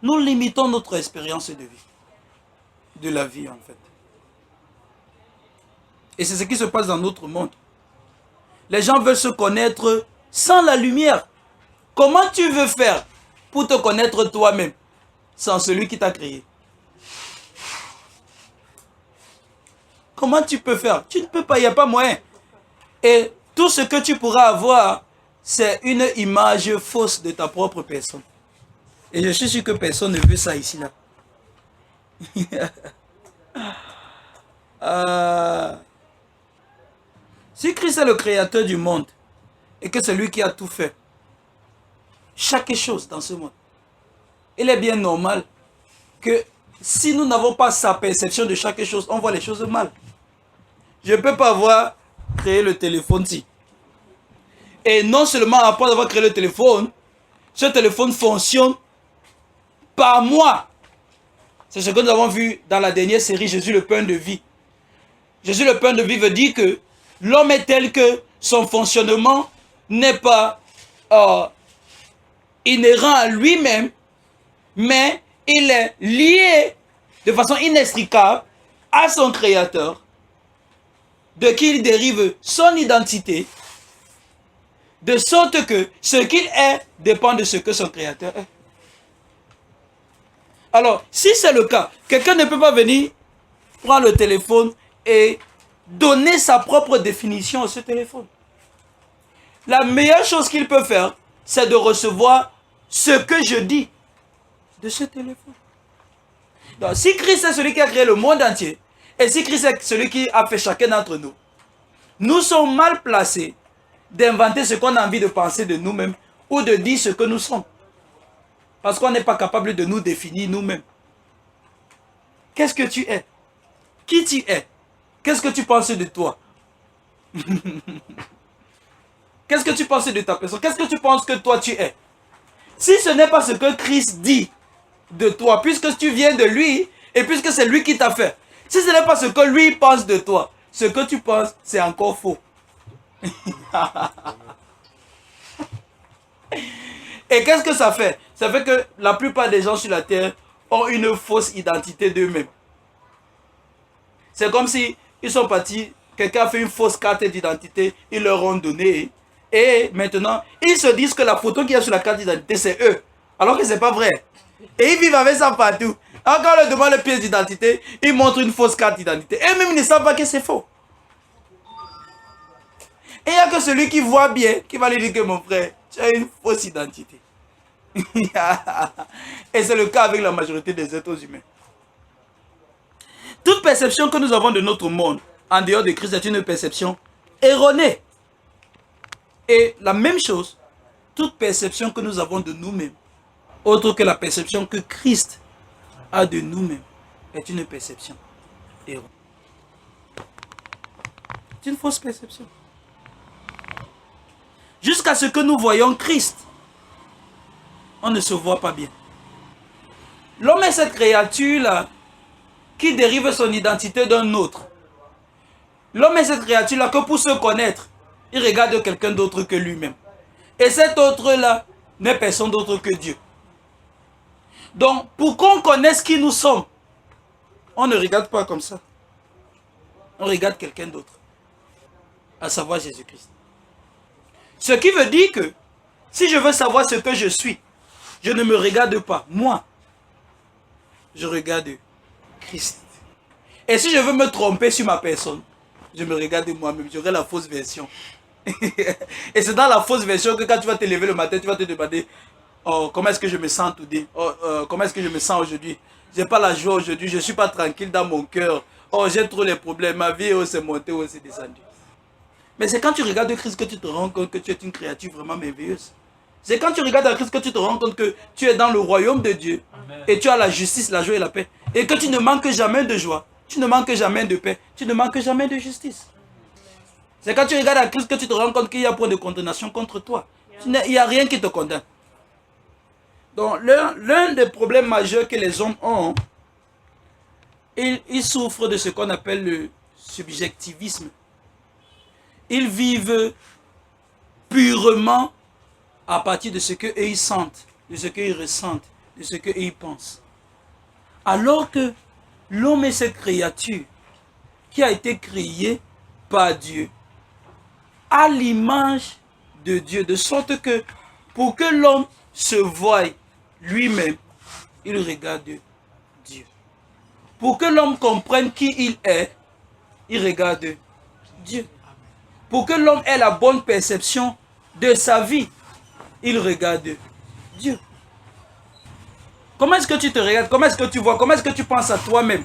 nous limitons notre expérience de vie. De la vie en fait. Et c'est ce qui se passe dans notre monde. Les gens veulent se connaître sans la lumière. Comment tu veux faire pour te connaître toi-même sans celui qui t'a créé? Comment tu peux faire? Tu ne peux pas, il n'y a pas moyen. Et tout ce que tu pourras avoir, c'est une image fausse de ta propre personne. Et je suis sûr que personne ne veut ça ici là. Si Christ est le créateur du monde et que c'est lui qui a tout fait, chaque chose dans ce monde, il est bien normal que si nous n'avons pas sa perception de chaque chose, on voit les choses mal. Je ne peux pas avoir créé le téléphone-ci. Et non seulement après avoir créé le téléphone, ce téléphone fonctionne par moi. C'est ce que nous avons vu dans la dernière série, Jésus le pain de vie. Jésus le pain de vie veut dire que l'homme est tel que son fonctionnement n'est pas inhérent à lui-même, mais il est lié de façon inextricable à son créateur, de qui il dérive son identité, de sorte que ce qu'il est dépend de ce que son créateur est. Alors, si c'est le cas, quelqu'un ne peut pas venir prendre le téléphone et donner sa propre définition à ce téléphone. La meilleure chose qu'il peut faire, c'est de recevoir ce que je dis de ce téléphone. Donc, si Christ est celui qui a créé le monde entier, et si Christ est celui qui a fait chacun d'entre nous, nous sommes mal placés d'inventer ce qu'on a envie de penser de nous-mêmes ou de dire ce que nous sommes. Parce qu'on n'est pas capable de nous définir nous-mêmes. Qu'est-ce que tu es? Qui tu es? Qu'est-ce que tu penses de toi? Qu'est-ce que tu penses de ta personne? Qu'est-ce que tu penses que toi tu es? Si ce n'est pas ce que Christ dit de toi, puisque tu viens de lui, et puisque c'est lui qui t'a fait, si ce n'est pas ce que lui pense de toi, ce que tu penses, c'est encore faux. Et qu'est-ce que ça fait? Ça fait que la plupart des gens sur la terre ont une fausse identité d'eux-mêmes. C'est comme si ils sont partis, quelqu'un a fait une fausse carte d'identité, ils leur ont donné, et maintenant, ils se disent que la photo qu'il y a sur la carte d'identité, c'est eux. Alors que ce n'est pas vrai. Et ils vivent avec ça partout. Alors quand on leur demande le pièce d'identité, ils montrent une fausse carte d'identité. Et même ils ne savent pas que c'est faux. Et il n'y a que celui qui voit bien, qui va lui dire que mon frère, Tu as une fausse identité. Et c'est le cas avec la majorité des êtres humains. Toute perception que nous avons de notre monde en dehors de Christ est une perception erronée. Et la même chose, toute perception que nous avons de nous-mêmes, autre que la perception que Christ a de nous-mêmes, est une perception erronée. C'est une fausse perception. Jusqu'à ce que nous voyons Christ, on ne se voit pas bien. L'homme est cette créature-là qui dérive son identité d'un autre. L'homme est cette créature-là que pour se connaître, il regarde quelqu'un d'autre que lui-même. Et cet autre-là n'est personne d'autre que Dieu. Donc, pour qu'on connaisse qui nous sommes, on ne regarde pas comme ça. On regarde quelqu'un d'autre, à savoir Jésus-Christ. Ce qui veut dire que, si je veux savoir ce que je suis, je ne me regarde pas, moi. Je regarde Christ. Et si je veux me tromper sur ma personne, je me regarde moi-même, j'aurai la fausse version. Et c'est dans la fausse version que quand tu vas te lever le matin, tu vas te demander oh, comment est-ce que je me sens today? Comment est-ce que je me sens aujourd'hui? J'ai pas la joie aujourd'hui, je ne suis pas tranquille dans mon cœur. Oh, j'ai trop les problèmes, ma vie s'est montée ou s'est descendue. Mais c'est quand tu regardes Christ que tu te rends compte que tu es une créature vraiment merveilleuse. C'est quand tu regardes Christ que tu te rends compte que tu es dans le royaume de Dieu. Amen. Et tu as la justice, la joie et la paix. Et que tu ne manques jamais de joie, tu ne manques jamais de paix, tu ne manques jamais de justice. C'est quand tu regardes Christ que tu te rends compte qu'il y a point de condamnation contre toi. Il n'y a rien qui te condamne. Donc l'un des problèmes majeurs que les hommes ont, ils souffrent de ce qu'on appelle le subjectivisme. Ils vivent purement à partir de ce qu'eux ils sentent, de ce qu'ils ressentent, de ce qu'eux ils pensent. Alors que l'homme est cette créature qui a été créée par Dieu, à l'image de Dieu, de sorte que pour que l'homme se voie lui-même, il regarde Dieu. Pour que l'homme comprenne qui il est, il regarde Dieu. Pour que l'homme ait la bonne perception de sa vie, il regarde Dieu. Comment est-ce que tu te regardes? Comment est-ce que tu vois? Comment est-ce que tu penses à toi-même?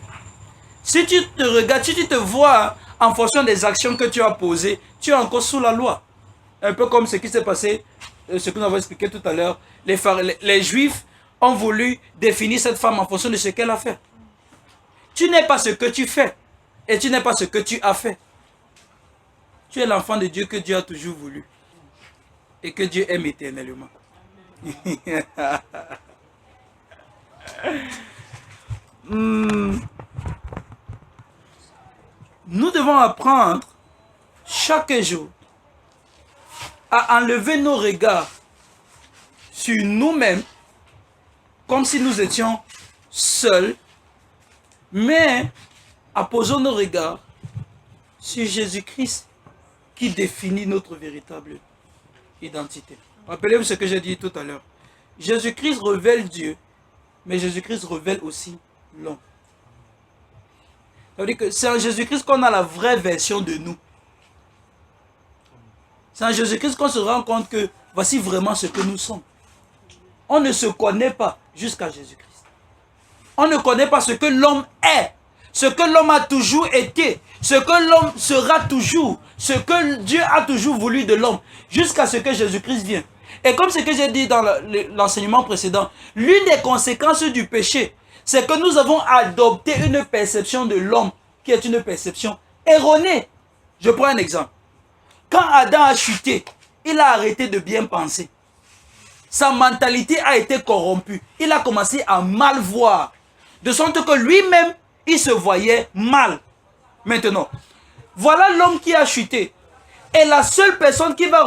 Si tu te regardes, si tu te vois en fonction des actions que tu as posées, tu es encore sous la loi. Un peu comme ce qui s'est passé, ce que nous avons expliqué tout à l'heure. Les Juifs ont voulu définir cette femme en fonction de ce qu'elle a fait. Tu n'es pas ce que tu fais et tu n'es pas ce que tu as fait. Tu es l'enfant de Dieu que Dieu a toujours voulu et que Dieu aime éternellement. Nous devons apprendre chaque jour à enlever nos regards sur nous-mêmes comme si nous étions seuls, mais à poser nos regards sur Jésus-Christ qui définit notre véritable identité. Rappelez-vous ce que j'ai dit tout à l'heure. Jésus-Christ révèle Dieu, mais Jésus-Christ révèle aussi l'homme. Ça veut dire que c'est en Jésus-Christ qu'on a la vraie version de nous. C'est en Jésus-Christ qu'on se rend compte que voici vraiment ce que nous sommes. On ne se connaît pas jusqu'à Jésus-Christ. On ne connaît pas ce que l'homme est, ce que l'homme a toujours été, ce que l'homme sera toujours, ce que Dieu a toujours voulu de l'homme, jusqu'à ce que Jésus-Christ vienne. Et comme ce que j'ai dit dans l'enseignement précédent, l'une des conséquences du péché, c'est que nous avons adopté une perception de l'homme qui est une perception erronée. Je prends un exemple. Quand Adam a chuté, il a arrêté de bien penser. Sa mentalité a été corrompue. Il a commencé à mal voir. De sorte que lui-même, il se voyait mal. Maintenant, voilà l'homme qui a chuté. Et la seule personne qui va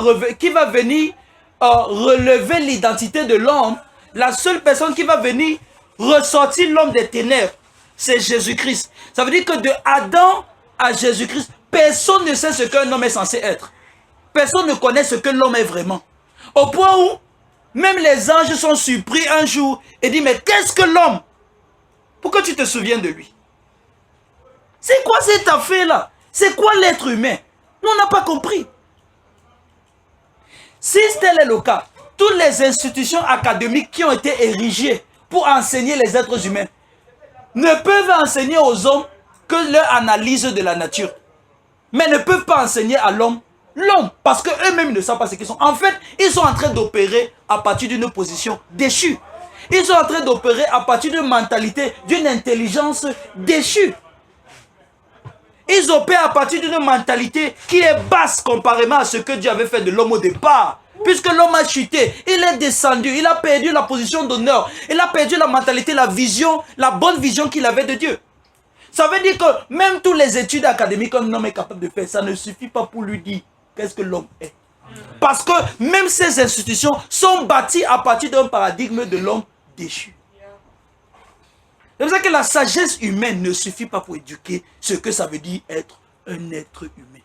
venir relever l'identité de l'homme, la seule personne qui va venir ressortir l'homme des ténèbres, c'est Jésus-Christ. Ça veut dire que de Adam à Jésus-Christ, personne ne sait ce qu'un homme est censé être. Personne ne connaît ce que l'homme est vraiment. Au point où même les anges sont surpris un jour et disent, mais qu'est-ce que l'homme? Pourquoi tu te souviens de lui? C'est quoi cette affaire-là? C'est quoi l'être humain? Nous, on n'a pas compris. Si tel est le cas, toutes les institutions académiques qui ont été érigées pour enseigner les êtres humains ne peuvent enseigner aux hommes que leur analyse de la nature. Mais ne peuvent pas enseigner à l'homme l'homme, parce qu'eux-mêmes ne savent pas ce qu'ils sont. En fait, ils sont en train d'opérer à partir d'une position déchue. Ils sont en train d'opérer à partir d'une mentalité, d'une intelligence déchue. Ils opèrent à partir d'une mentalité qui est basse comparément à ce que Dieu avait fait de l'homme au départ. Puisque l'homme a chuté, il est descendu, il a perdu la position d'honneur, il a perdu la mentalité, la vision, la bonne vision qu'il avait de Dieu. Ça veut dire que même toutes les études académiques qu'un homme est capable de faire, ça ne suffit pas pour lui dire qu'est-ce que l'homme est. Parce que même ces institutions sont bâties à partir d'un paradigme de l'homme déchu. C'est pour ça que la sagesse humaine ne suffit pas pour éduquer ce que ça veut dire être un être humain.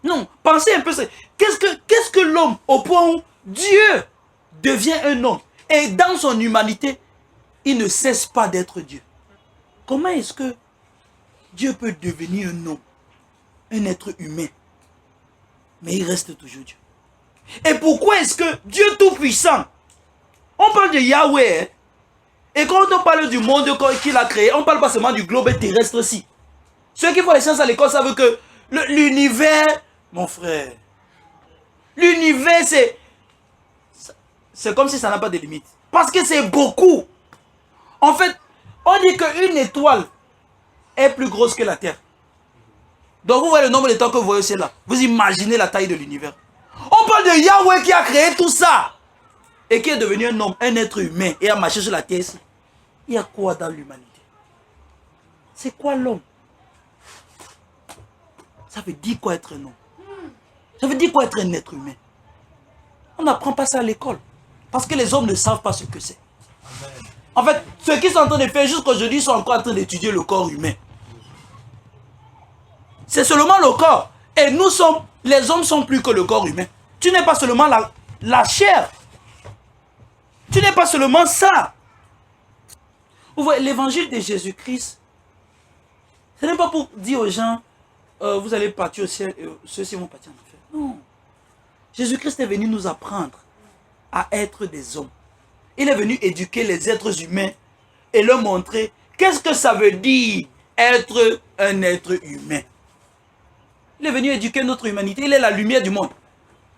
Non, pensez un peu ça. Qu'est-ce que l'homme au point où Dieu devient un homme et dans son humanité, il ne cesse pas d'être Dieu. Comment est-ce que Dieu peut devenir un homme, un être humain, mais il reste toujours Dieu? Et pourquoi est-ce que Dieu Tout-Puissant, on parle de Yahweh, et quand on parle du monde qu'il a créé, on ne parle pas seulement du globe terrestre aussi. Ceux qui font les sciences à l'école savent que l'univers, mon frère, l'univers c'est comme si ça n'a pas de limite. Parce que c'est beaucoup. En fait, on dit qu'une étoile est plus grosse que la Terre. Donc vous voyez le nombre d'étoiles que vous voyez aussi là. Vous imaginez la taille de l'univers. On parle de Yahweh qui a créé tout ça. Et qui est devenu un homme, un être humain. Et a marché sur la terre ici. Il y a quoi dans l'humanité? C'est quoi l'homme? Ça veut dire quoi être un homme? Ça veut dire quoi être un être humain? On n'apprend pas ça à l'école. Parce que les hommes ne savent pas ce que c'est. En fait, ceux qui sont en train de faire jusqu'aujourd'hui sont encore en train d'étudier le corps humain. C'est seulement le corps. Et nous sommes, les hommes sont plus que le corps humain. Tu n'es pas seulement la chair. Tu n'es pas seulement ça. Vous voyez, l'évangile de Jésus-Christ, ce n'est pas pour dire aux gens, vous allez partir au ciel et ceux-ci vont partir en enfer. Non. Jésus-Christ est venu nous apprendre à être des hommes. Il est venu éduquer les êtres humains et leur montrer qu'est-ce que ça veut dire être un être humain. Il est venu éduquer notre humanité. Il est la lumière du monde.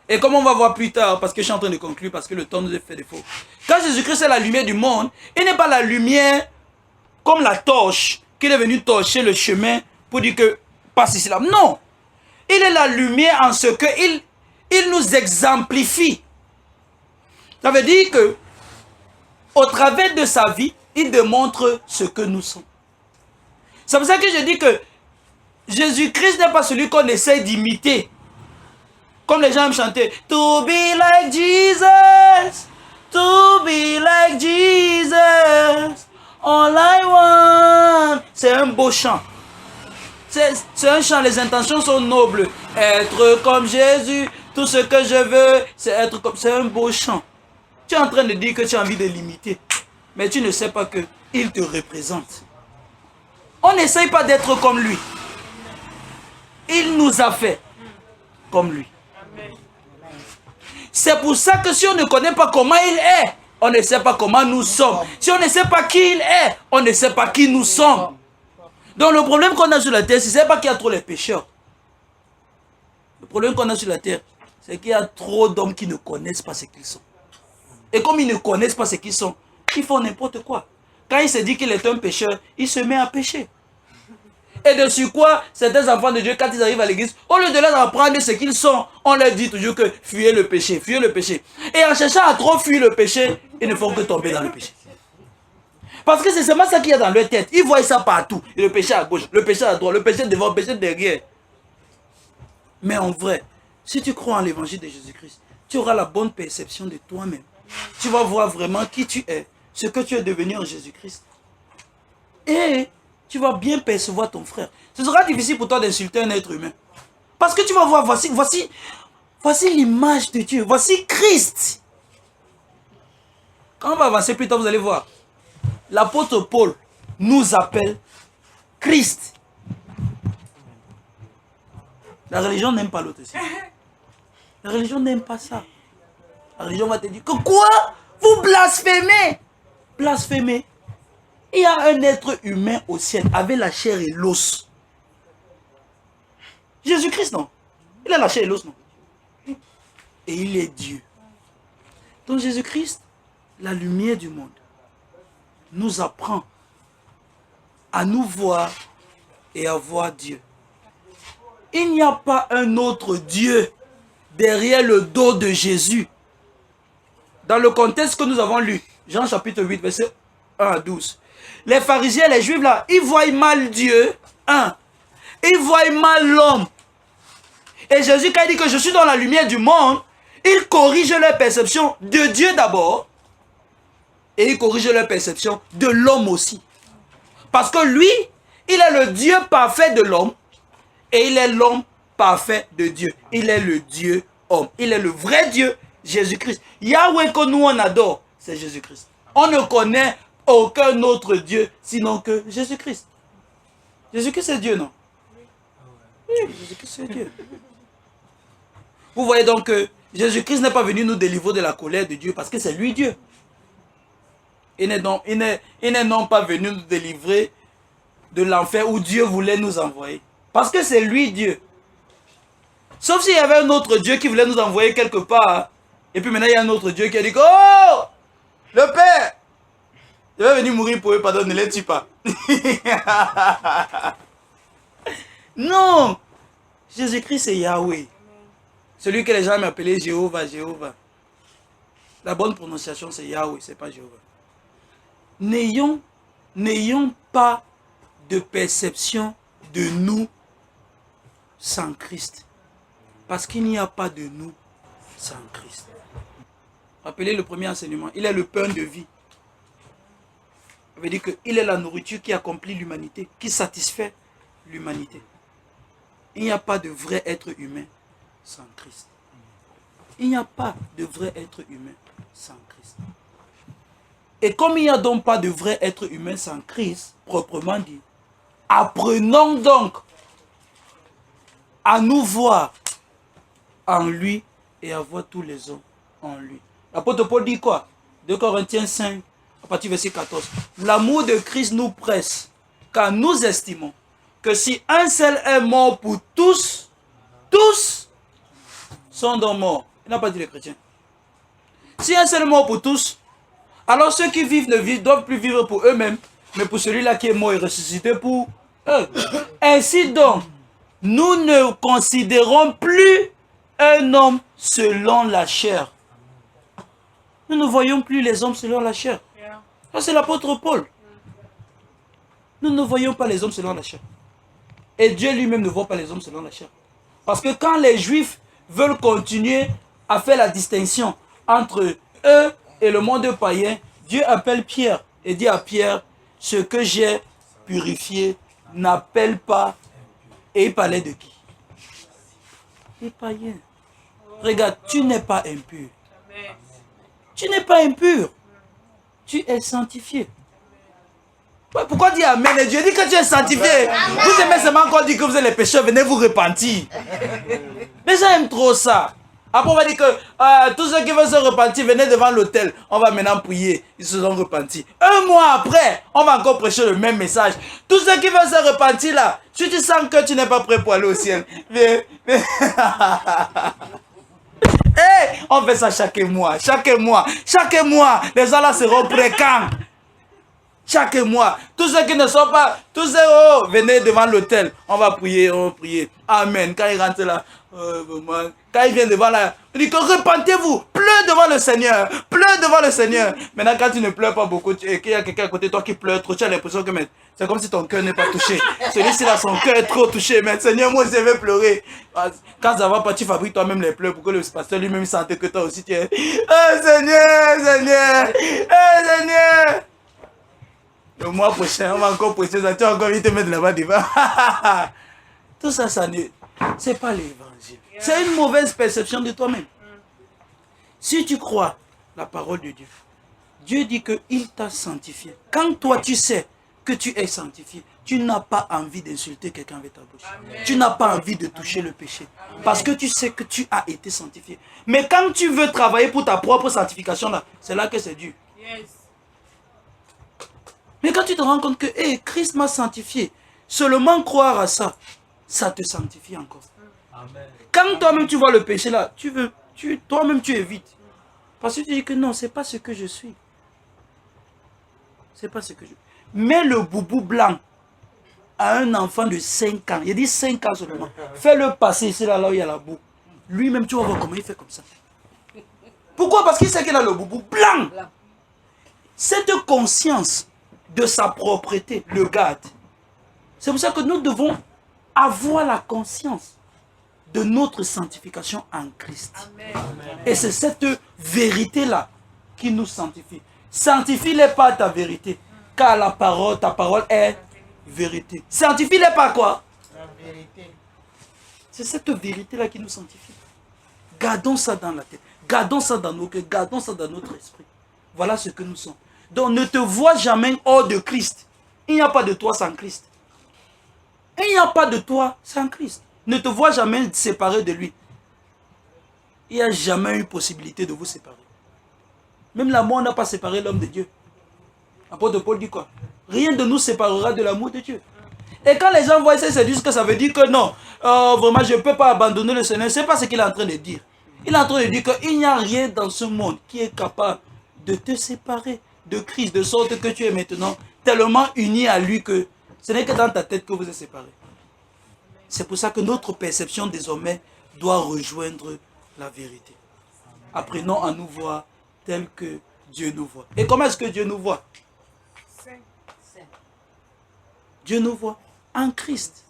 Et comme on va voir plus tard, parce que je suis en train de conclure, parce que le temps nous a fait défaut. Quand Jésus-Christ est la lumière du monde, il n'est pas la lumière comme la torche, qu'il est venu torcher le chemin pour dire que passe ici là. Non. Il est la lumière en ce qu'il il nous exemplifie. Ça veut dire que au travers de sa vie, il démontre ce que nous sommes. C'est pour ça que je dis que Jésus-Christ n'est pas celui qu'on essaie d'imiter. Comme les gens aiment chanter. To be like Jesus. To be like Jesus. All I want. C'est un beau chant. C'est un chant. Les intentions sont nobles. Être comme Jésus. Tout ce que je veux, c'est être comme... C'est un beau chant. Tu es en train de dire que tu as envie de l'imiter. Mais tu ne sais pas qu'il te représente. On n'essaye pas d'être comme lui. Il nous a fait comme lui. C'est pour ça que si on ne connaît pas comment il est, on ne sait pas comment nous sommes. Si on ne sait pas qui il est, on ne sait pas qui nous sommes. Donc le problème qu'on a sur la terre, c'est pas qu'il y a trop les pécheurs. Le problème qu'on a sur la terre, c'est qu'il y a trop d'hommes qui ne connaissent pas ce qu'ils sont. Et comme ils ne connaissent pas ce qu'ils sont, ils font n'importe quoi. Quand il se dit qu'il est un pécheur, il se met à pécher. Et de sur quoi, certains enfants de Dieu, quand ils arrivent à l'église, au lieu de leur apprendre ce qu'ils sont, on leur dit toujours que fuyez le péché, fuyez le péché. Et en cherchant à trop fuir le péché, ils ne font que tomber dans le péché. Parce que c'est seulement ça qu'il y a dans leur tête. Ils voient ça partout. Et le péché à gauche, le péché à droite, le péché devant, le péché derrière. Mais en vrai, si tu crois en l'évangile de Jésus-Christ, tu auras la bonne perception de toi-même. Tu vas voir vraiment qui tu es, ce que tu es devenu en Jésus-Christ. Et tu vas bien percevoir ton frère. Ce sera difficile pour toi d'insulter un être humain. Parce que tu vas voir, voici l'image de Dieu. Voici Christ. Quand on va avancer plus tard, vous allez voir. L'apôtre Paul nous appelle Christ. La religion n'aime pas l'autre aussi. La religion n'aime pas ça. La religion va te dire que quoi? Vous blasphémez. Blasphémez. Il y a un être humain au ciel avec la chair et l'os. Jésus-Christ, non? Il a la chair et l'os, non? Et il est Dieu. Donc Jésus-Christ, la lumière du monde, nous apprend à nous voir et à voir Dieu. Il n'y a pas un autre Dieu derrière le dos de Jésus. Dans le contexte que nous avons lu, Jean chapitre 8, verset 1 à 12. Les pharisiens, les juifs là, ils voient mal Dieu, ils voient mal l'homme. Et Jésus, quand il dit que je suis dans la lumière du monde, il corrige leur perception de Dieu d'abord, et il corrige leur perception de l'homme aussi. Parce que lui, il est le Dieu parfait de l'homme, et il est l'homme parfait de Dieu. Il est le Dieu homme. Il est le vrai Dieu, Jésus-Christ. Yahweh que nous on adore, c'est Jésus-Christ. On ne connaît aucun autre Dieu sinon que Jésus-Christ. Jésus-Christ c'est Dieu, non? Oui, Jésus-Christ c'est Dieu. Vous voyez donc que Jésus-Christ n'est pas venu nous délivrer de la colère de Dieu parce que c'est lui Dieu. Il n'est non pas venu nous délivrer de l'enfer où Dieu voulait nous envoyer. Parce que c'est lui Dieu. Sauf s'il y avait un autre Dieu qui voulait nous envoyer quelque part. Et puis maintenant il y a un autre Dieu qui a dit que, oh, le Père, je vais venir mourir pour eux, pardon, ne les tue pas. Non, Jésus-Christ c'est Yahweh. Celui que les gens m'appelaient Jéhovah, Jéhovah. La bonne prononciation c'est Yahweh, c'est pas Jéhovah. N'ayons pas de perception de nous sans Christ. Parce qu'il n'y a pas de nous sans Christ. Rappelez le premier enseignement. Il est le pain de vie. Ça veut dire qu'il est la nourriture qui accomplit l'humanité, qui satisfait l'humanité. Il n'y a pas de vrai être humain sans Christ. Il n'y a pas de vrai être humain sans Christ. Et comme il n'y a donc pas de vrai être humain sans Christ, proprement dit, apprenons donc à nous voir en lui et à voir tous les hommes en lui. L'apôtre Paul dit quoi? 2 Corinthiens 5, à partir du verset 14. L'amour de Christ nous presse, car nous estimons que si un seul est mort pour tous, tous sont donc morts. Il n'a pas dit les chrétiens. Si un seul est mort pour tous, alors ceux qui vivent ne doivent plus vivre pour eux-mêmes, mais pour celui-là qui est mort et ressuscité pour eux. Ainsi donc, nous ne considérons plus un homme selon la chair. Nous ne voyons plus les hommes selon la chair. Ça, c'est l'apôtre Paul. Nous ne voyons pas les hommes selon la chair. Et Dieu lui-même ne voit pas les hommes selon la chair. Parce que quand les Juifs veulent continuer à faire la distinction entre eux et le monde païen, Dieu appelle Pierre et dit à Pierre, ce que j'ai purifié n'appelle pas. Et il parlait de qui? Les païens. Regarde, tu n'es pas impur. Tu n'es pas impur. Tu es sanctifié. Ouais, pourquoi dire Amen? Et Dieu dit que tu es sanctifié. Amen. Vous aimez seulement encore dire que vous êtes les pécheurs, venez vous repentir. Les gens aiment trop ça. Après on va dire que tous ceux qui veulent se repentir, venez devant l'autel. On va maintenant prier. Ils se sont repentis. Un mois après, on va encore prêcher le même message. Tous ceux qui veulent se repentir là, si tu sens que tu n'es pas prêt pour aller au ciel, viens. Hey, on fait ça chaque mois. Chaque mois, les gens là seront prêts quand? Chaque mois. Tous ceux qui ne sont pas, tous ceux, oh, venez devant l'autel. On va prier, on va prier. Amen. Quand ils rentrent là, quand ils viennent devant là, on dit que repentez-vous, pleure devant le Seigneur, pleure devant le Seigneur. Maintenant, quand tu ne pleures pas beaucoup et qu'il y a quelqu'un à côté de toi qui pleure trop, tu as l'impression que c'est comme si ton cœur n'est pas touché. Celui-ci là, son cœur est trop touché. Mais Seigneur, moi, je vais pleurer. Quand ça va pas, tu fabriques toi-même les pleurs pour que le pasteur lui-même sente que toi aussi tu es. Oh Seigneur, Seigneur, oh Seigneur. Le mois prochain, on va encore prêcher ça. Tu vas encore vite te mettre là-bas devant. Tout ça, c'est pas l'évangile. C'est une mauvaise perception de toi-même. Si tu crois la parole de Dieu, Dieu dit qu'il t'a sanctifié. Quand toi tu sais que tu es sanctifié, tu n'as pas envie d'insulter quelqu'un avec ta bouche. Tu n'as pas envie de toucher le péché. Parce que tu sais que tu as été sanctifié. Mais quand tu veux travailler pour ta propre sanctification, là, c'est là que c'est dur. Mais quand tu te rends compte que hey, Christ m'a sanctifié, seulement croire à ça, ça te sanctifie encore. Amen. Quand toi-même tu vois le péché là, toi-même tu évites. Parce que tu dis que non, c'est pas ce que je suis. C'est pas ce que je suis. Mets le boubou blanc à un enfant de 5 ans. Il dit 5 ans seulement. Fais-le passer ici là où il y a la boue. Lui-même, tu vas voir comment il fait comme ça. Pourquoi? Parce qu'il sait qu'il a le boubou blanc. Cette conscience de sa propreté le garde. C'est pour ça que nous devons avoir la conscience de notre sanctification en Christ. Amen. Et c'est cette vérité-là qui nous sanctifie. Sanctifie-les par ta vérité. Car ta parole est vérité. Sanctifie-les par quoi? La vérité. C'est cette vérité-là qui nous sanctifie. Gardons ça dans la tête. Gardons ça dans nos cœurs. Gardons ça dans notre esprit. Voilà ce que nous sommes. Donc ne te vois jamais hors de Christ. Il n'y a pas de toi sans Christ. Il n'y a pas de toi sans Christ. Ne te vois jamais séparé de lui. Il n'y a jamais eu possibilité de vous séparer. Même la mort n'a pas séparé l'homme de Dieu. L'apôtre Paul dit quoi? Rien de nous séparera de l'amour de Dieu. Et quand les gens voient ça, ils se disent que ça veut dire que non, vraiment je ne peux pas abandonner le Seigneur. Ce n'est pas ce qu'il est en train de dire. Il est en train de dire qu'il n'y a rien dans ce monde qui est capable de te séparer de Christ, de sorte que tu es maintenant tellement uni à lui que ce n'est que dans ta tête que vous êtes séparés. C'est pour ça que notre perception désormais doit rejoindre la vérité. Apprenons à nous voir tel que Dieu nous voit. Et comment est-ce que Dieu nous voit? Dieu nous voit en Christ.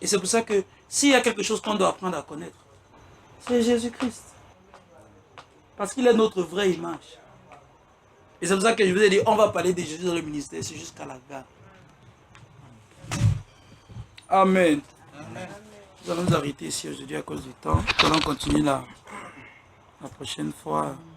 Et c'est pour ça que s'il y a quelque chose qu'on doit apprendre à connaître, c'est Jésus-Christ. Parce qu'il est notre vraie image. Et c'est pour ça que je vous ai dit, on va parler de Jésus dans le ministère, c'est jusqu'à la gare. Amen. Amen. Nous allons nous arrêter ici aujourd'hui à cause du temps. Nous allons continuer la prochaine fois.